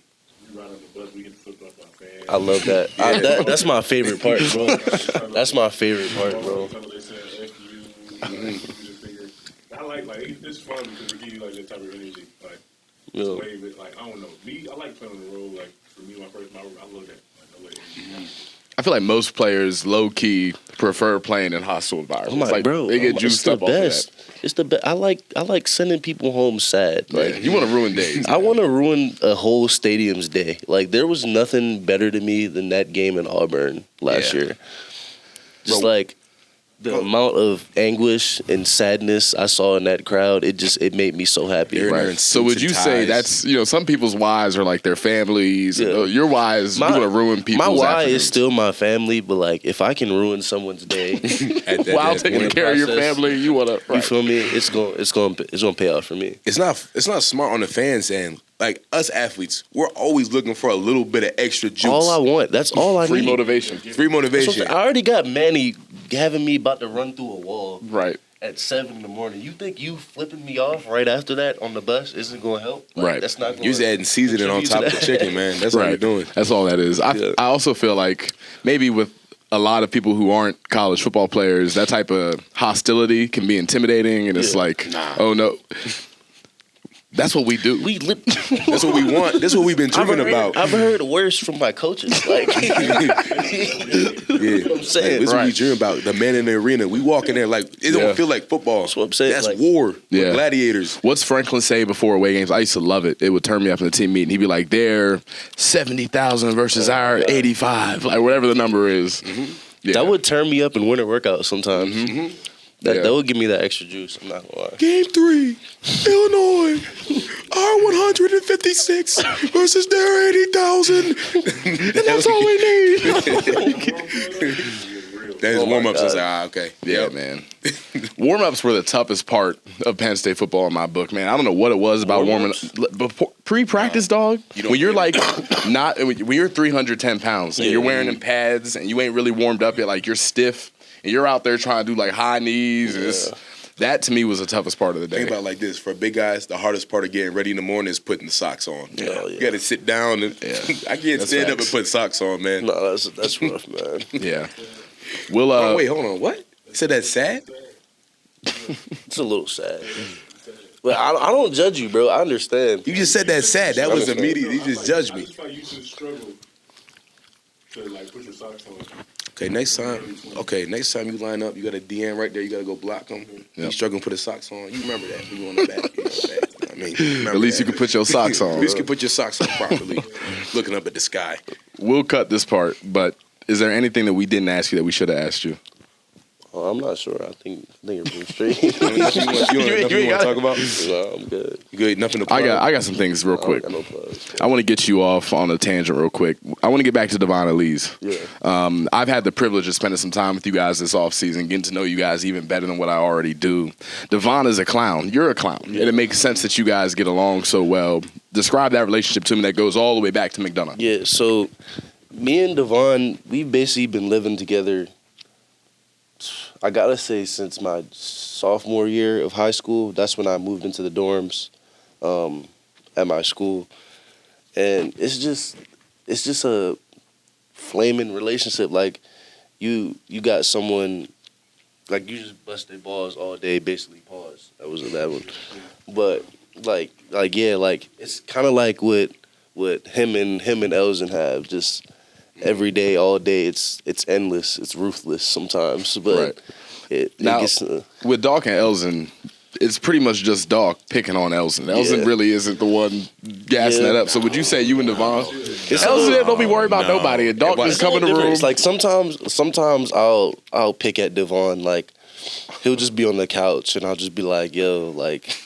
ride on the bus, we get flipped off by fans. I love that. That's my favorite part, bro. That's my favorite part, bro. They said, F you, you just figure. I like it's fun because we give you, like, that type of energy. Like, wave it. Like, I don't know. Me, I like playing on the road. Like, for me, I love that. Like, I love that. I feel like most players, low-key, prefer playing in hostile environments. They get juiced up off of that. It's the best. I like sending people home sad. Like you want to ruin days. I want to ruin a whole stadium's day. Like there was nothing better to me than that game in Auburn last year. Just like the amount of anguish and sadness I saw in that crowd, it made me so happy. Right. So would you say that's, some people's whys are like their families. Yeah. Your whys, you want to ruin people's My why afternoons. is still my family, but like if I can ruin someone's day while taking care of your family, you want to. Right. You feel me? It's gonna pay off for me. It's not smart on the fans' end. Like us athletes, we're always looking for a little bit of extra juice. All I want. That's all I need. Free motivation. Free motivation. I already got Manny having me about to run through a wall. Right. At 7 a.m. You think you flipping me off right after that on the bus isn't going to help? Like, right. That's not going to. You're just adding seasoning on top of the chicken, man. That's what you're doing. That's all that is. I also feel like maybe with a lot of people who aren't college football players, that type of hostility can be intimidating, and it's like, oh no. That's what we do. That's what we want. That's what we've been dreaming about. I've heard worse from my coaches. Like, you know what I'm saying? That's what we dream about. The man in the arena. We walk in there like it don't feel like football. That's what I'm saying. That's like, war. Yeah. Gladiators. What's Franklin say before away games? I used to love it. It would turn me up in the team meeting. He'd be like, "They're 70,000 versus our 85," like whatever the number is. That would turn me up in winter workouts sometimes. That would give me that extra juice. I'm not gonna lie. Game 3, Illinois, R156 versus their 80,000. And that's all we need. That is warm-ups. I was like, okay. Yeah, man. Warm-ups were the toughest part of Penn State football in my book, man. I don't know what it was about warming up. Pre-practice, dog, when you're like when you're 310 pounds and you're wearing them pads and you ain't really warmed up yet, like you're stiff and you're out there trying to do like high knees. And that to me was the toughest part of the day. Think about it like this. For big guys, the hardest part of getting ready in the morning is putting the socks on. You got to sit down. And I can't stand up and put socks on, man. No, that's rough, man. Yeah. We'll, wait, hold on. What? You said that's sad? It's a little sad. But I don't judge you, bro. I understand. You just said that's sad. That was immediate. You just judged me. I just thought you should struggle to like put your socks on. Okay, next time you line up, you got a DN right there. You got to go block him. You struggling to put his socks on. You remember that. You on the back. You know that. I mean, at least you can put your socks on. At least you can put your socks on properly, looking up at the sky. We'll cut this part, but is there anything that we didn't ask you that we should have asked you? Oh, I'm not sure. I think everything's straight. You want to talk about? No, I'm good. You good? Nothing to plug? I got some things real quick. I got no plugs. I want to get you off on a tangent real quick. I want to get back to Dvon Ellies. Yeah. I've had the privilege of spending some time with you guys this offseason, getting to know you guys even better than what I already do. Dvon is a clown. You're a clown. Yeah. And it makes sense that you guys get along so well. Describe that relationship to me that goes all the way back to McDonough. Yeah, so me and Dvon, we've basically been living together, I gotta say, since my sophomore year of high school. That's when I moved into the dorms at my school. And it's just a flaming relationship. Like, you got someone, like, you just bust their balls all day, basically, pause. That was that one. But, like yeah, like, it's kind of like what him and Elson have, just every day, all day. It's endless. It's ruthless sometimes. But it gets, with Dawk and Elson, it's pretty much just Dawk picking on Elson. Elson really isn't the one gassing that up. So would you say you and Dvon? Elson don't be worried about nobody. And Dawk just come in the room. It's like sometimes I'll pick at Dvon. Like, he'll just be on the couch and I'll just be like, yo, like,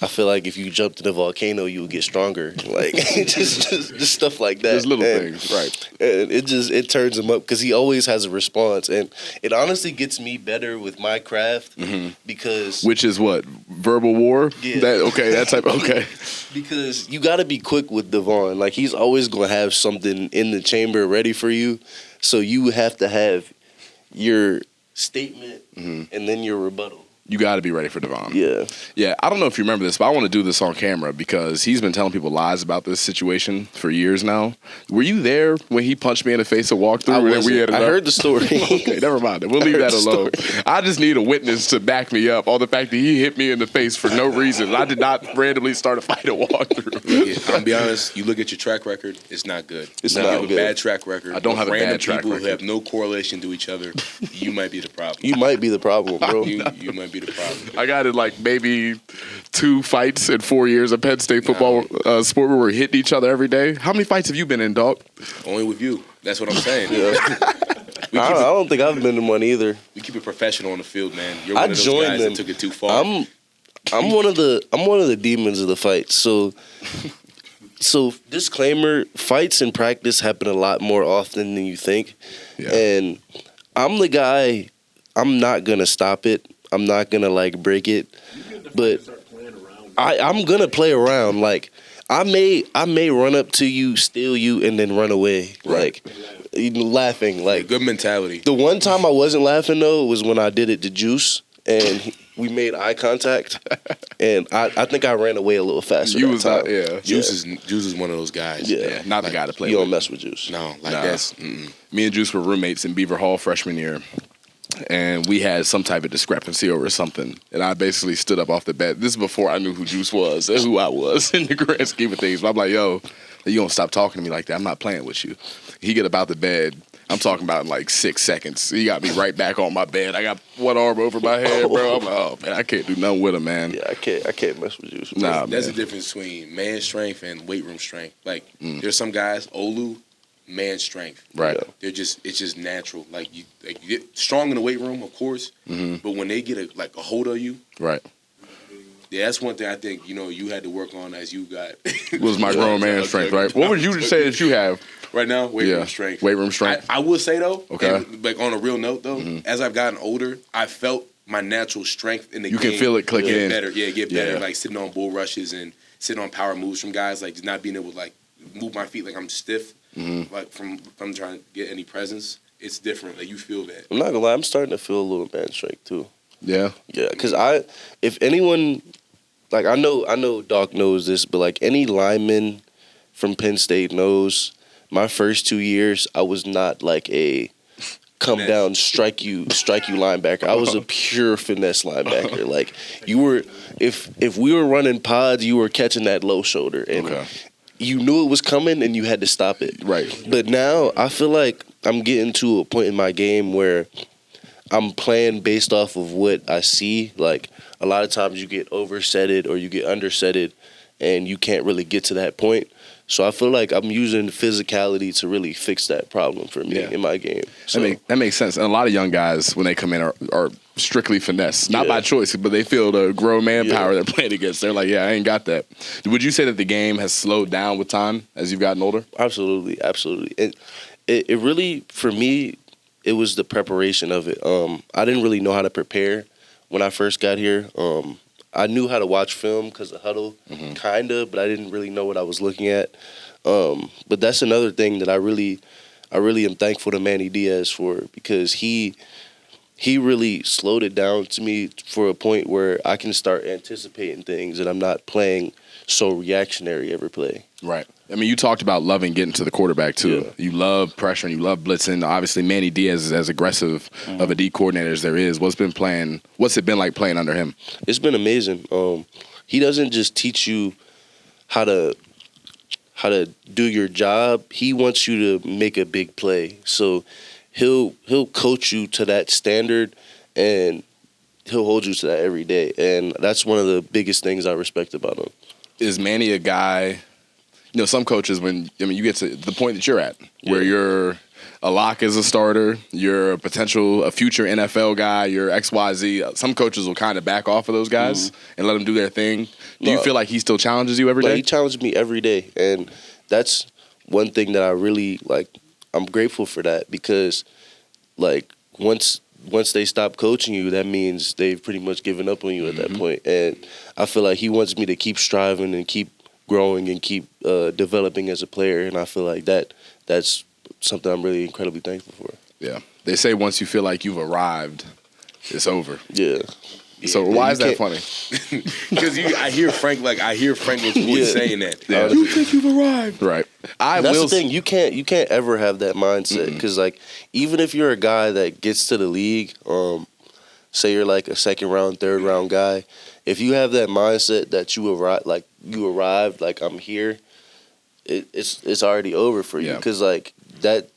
I feel like if you jumped in a volcano, you would get stronger. Like, just stuff like that. There's little things, right? And it turns him up because he always has a response, and it honestly gets me better with my craft because, which is what, verbal war? Yeah. That type. Okay. Because you got to be quick with Dvon. Like, he's always gonna have something in the chamber ready for you, so you have to have your statement and then your rebuttal. You got to be ready for Dvon. Yeah. Yeah, I don't know if you remember this, but I want to do this on camera because he's been telling people lies about this situation for years now. Were you there when he punched me in the face at walkthrough? I heard the story. Okay, never mind. We'll leave that alone. I just need a witness to back me up on the fact that he hit me in the face for no reason. I did not randomly start a fight at walkthrough. Yeah, I'm gonna be honest. You look at your track record; it's not good. It's not not you have good. a bad track record. I don't have a bad track people record. who have no correlation to each other. You might be the problem. You might be the problem, bro. You might be the problem. I got in like maybe 2 fights in 4 years of Penn State football sport where we're hitting each other every day. How many fights have you been in, dog? Only with you. That's what I'm saying. I don't think I've been in one either. We keep it professional on the field, man. You're one of those joined guys them. that took it too far. I'm one of the demons of the fight. So disclaimer: fights in practice happen a lot more often than you think, and I'm the guy. I'm not gonna stop it. I'm not gonna like break it, but I'm gonna play around. Like, I may run up to you, steal you, and then run away. Like, laughing. Like, good mentality. The one time I wasn't laughing though was when I did it to Juice, and we made eye contact, and I think I ran away a little faster. Juice is one of those guys. Yeah, not the guy to play you with. don't mess with Juice. No, that's. Me and Juice were roommates in Beaver Hall freshman year. And we had some type of discrepancy over something. And I basically stood up off the bed. This is before I knew who Juice was and who I was in the grand scheme of things. But I'm like, yo, you don't stop talking to me like that. I'm not playing with you. He get up out the bed. I'm talking about in like 6 seconds. He got me right back on my bed. I got one arm over my head, bro. I'm like, oh, man, I can't do nothing with him, man. Yeah, I can't mess with Juice. Nah, There's a difference between man strength and weight room strength. Like, there's some guys, Olu, man strength. Right. It's just natural. Like you get strong in the weight room, of course, but when they get a hold of you, right. Yeah, that's one thing I think you had to work on as you got. Was my grown man strength, right? What would you say that you have right now? Weight room strength. Weight room strength. I will say though, okay. And, like on a real note though, as I've gotten older, I felt my natural strength in the game. You can feel it clicking in. Better. Yeah, get better. Like sitting on bull rushes and sitting on power moves from guys, like just not being able to like move my feet like I'm stiff, like from I'm trying to get any presence. It's different. Like you feel that. I'm not gonna lie, I'm starting to feel a little man strength too. Yeah. Yeah, because if anyone, like I know Doc knows this, but like any lineman from Penn State knows, my first 2 years I was not like a come down, strike you linebacker. I was a pure finesse linebacker. Like you were, if we were running pods, you were catching that low shoulder, and you knew it was coming, and you had to stop it. Right. But now I feel like I'm getting to a point in my game where I'm playing based off of what I see. Like a lot of times you get oversetted or you get undersetted, and you can't really get to that point. So I feel like I'm using physicality to really fix that problem for me in my game. So that makes sense. And a lot of young guys, when they come in, are strictly finesse. Not by choice, but they feel the grown man power they're playing against. They're like, yeah, I ain't got that. Would you say that the game has slowed down with time as you've gotten older? Absolutely. And it really, for me, it was the preparation of it. I didn't really know how to prepare when I first got here. I knew how to watch film because of Huddle, kind of, but I didn't really know what I was looking at. But that's another thing that I really am thankful to Manny Diaz for, because he really slowed it down to me for a point where I can start anticipating things and I'm not playing so reactionary every play. Right. I mean, you talked about loving getting to the quarterback, too. Yeah. You love pressure and you love blitzing. Obviously, Manny Diaz is as aggressive of a D coordinator as there is. What's it been like playing under him? It's been amazing. He doesn't just teach you how to do your job. He wants you to make a big play. So he'll coach you to that standard, and he'll hold you to that every day. And that's one of the biggest things I respect about him. Is Manny a guy? Some coaches, you get to the point that you're at, where you're a lock as a starter, you're a future NFL guy, you're XYZ. Some coaches will kind of back off of those guys and let them do their thing. Do you feel like he still challenges you every day? He challenges me every day, and that's one thing that I really like. I'm grateful for that, because like once they stop coaching you, that means they've pretty much given up on you at that point. And I feel like he wants me to keep striving and keep growing and keep developing as a player, and I feel like that's something I'm really incredibly thankful for. Yeah. They say once you feel like you've arrived, it's over. Yeah. So why is that funny? Because I hear Franklin's voice saying that. Yeah. You think you've arrived. Right. That's the thing. You can't ever have that mindset, because like even if you're a guy that gets to the league, say you're like a second round, third round guy, if you have that mindset that you arrived, like I'm here, it's already over for you, because like that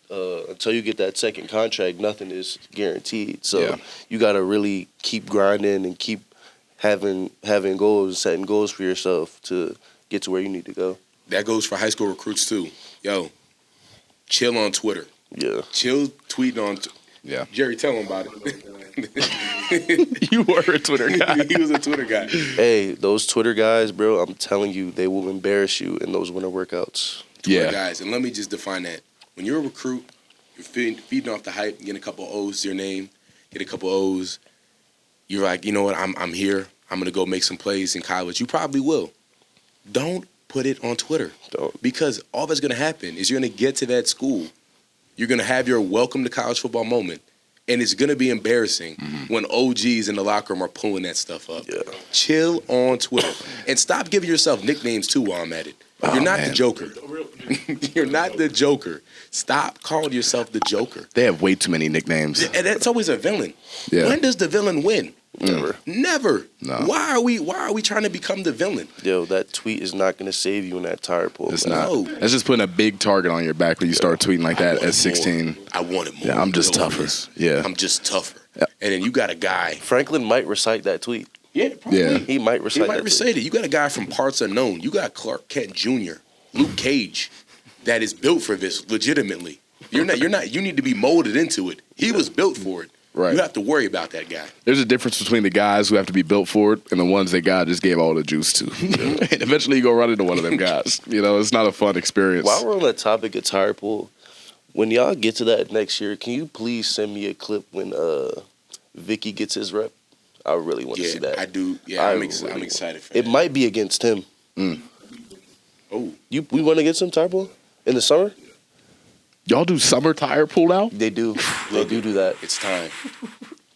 until you get that second contract, nothing is guaranteed. So you got to really keep grinding and keep having goals, setting goals for yourself to get to where you need to go. That goes for high school recruits too. Yo, chill on Twitter. Yeah. Chill tweeting on Jerry, tell him about it. You were a Twitter guy. He was a Twitter guy. Hey, those Twitter guys, bro, I'm telling you, they will embarrass you in those winter workouts. Twitter guys, and let me just define that. When you're a recruit, you're feeding off the hype, getting a couple O's to your name, get a couple O's. You're like, you know what, I'm here. I'm going to go make some plays in college. You probably will. Don't put it on Twitter. Don't. Because all that's going to happen is you're going to get to that school. You're going to have your welcome to college football moment. And it's going to be embarrassing when OGs in the locker room are pulling that stuff up. Yeah. Chill on Twitter. And stop giving yourself nicknames, too, while I'm at it. You're not the Joker. You're not the Joker. Stop calling yourself the Joker. They have way too many nicknames. And that's always a villain. Yeah. When does the villain win? Never. No. Why are we trying to become the villain? Yo, that tweet is not going to save you in that tire pull. It's not. That's just putting a big target on your back when you start tweeting like that at 16. I want it more. Yeah, I'm just tougher. Yeah. I'm just tougher. Yeah. And then you got a guy. Franklin might recite that tweet. Yeah, probably. Yeah. He might recite it. You got a guy from Parts Unknown. You got Clark Kent Jr., Luke Cage. that is built for this legitimately. You need to be molded into it. He was built for it. Right. You have to worry about that guy. There's a difference between the guys who have to be built for it and the ones that God just gave all the juice to. And eventually you go run into one of them guys. It's not a fun experience. While we're on that topic of tire pool, when y'all get to that next year, can you please send me a clip when Vicky gets his rep? I really want to see that. I do. Yeah, I'm excited for it. that. It might be against him. Oh. We went against him, tire pool? In the summer? Y'all do summer tire pool out? They do. They do that. It's time.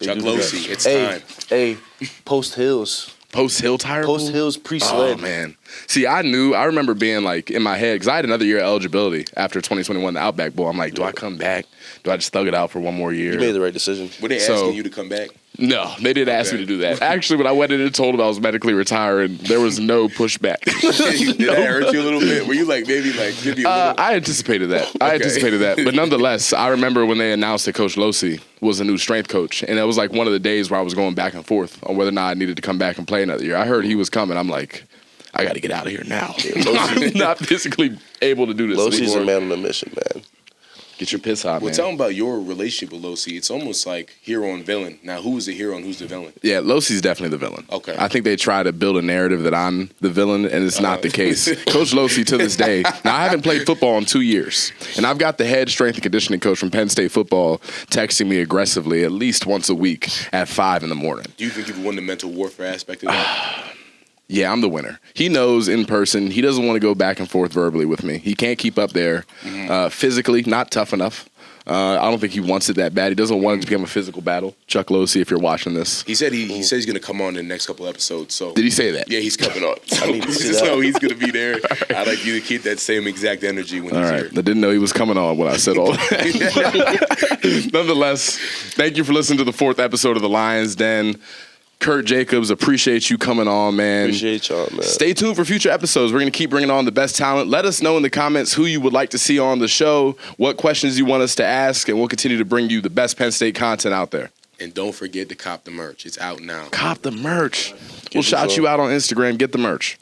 They Chuck do Losey, that. it's time. Hey, Post Hills. Post Hill tire pool? Post Hills pre-sled. Oh, man. See, I remember being like in my head, because I had another year of eligibility after 2021, the Outback Bowl. I'm like, do I come back? Do I just thug it out for one more year? You made the right decision. Were they asking you to come back? No, they didn't ask me to do that. Actually, when I went in and told them I was medically retiring, there was no pushback. Did that hurt you a little bit? Were you like, maybe like, give me a little? I anticipated that. But nonetheless, I remember when they announced that Coach Losey was a new strength coach. And it was like one of the days where I was going back and forth on whether or not I needed to come back and play another year. I heard he was coming. I'm like, I got to get out of here now. I'm not physically able to do this Losey's anymore. a man on a mission, man. Get your piss out, man. Well, tell them about your relationship with Losey. It's almost like hero and villain. Now, who's the hero and who's the villain? Yeah, Losey's definitely the villain. Okay. I think they try to build a narrative that I'm the villain, and it's not the case. Coach Losey, to this day, now I haven't played football in 2 years, and I've got the head strength and conditioning coach from Penn State football texting me aggressively at least once a week at 5 in the morning. Do you think you've won the mental warfare aspect of that? Yeah, I'm the winner. He knows in person. He doesn't want to go back and forth verbally with me. He can't keep up there. Physically, not tough enough. I don't think he wants it that bad. He doesn't want it to become a physical battle. Chuck Losey, if you're watching this. He said he said he's going to come on in the next couple episodes. So Did he say that? Yeah, he's coming on. So, I need to see that. so he's going to be there. I'd like you to keep that same exact energy when All he's right. here. I didn't know he was coming on when I said all that. Nonetheless, thank you for listening to the 4th episode of The Lions Den. Kurt Jacobs, appreciate you coming on, man. Appreciate y'all, man. Stay tuned for future episodes. We're going to keep bringing on the best talent. Let us know in the comments who you would like to see on the show, what questions you want us to ask, and we'll continue to bring you the best Penn State content out there. And don't forget to cop the merch. It's out now. Cop the merch. We'll shout you out on Instagram. Get the merch.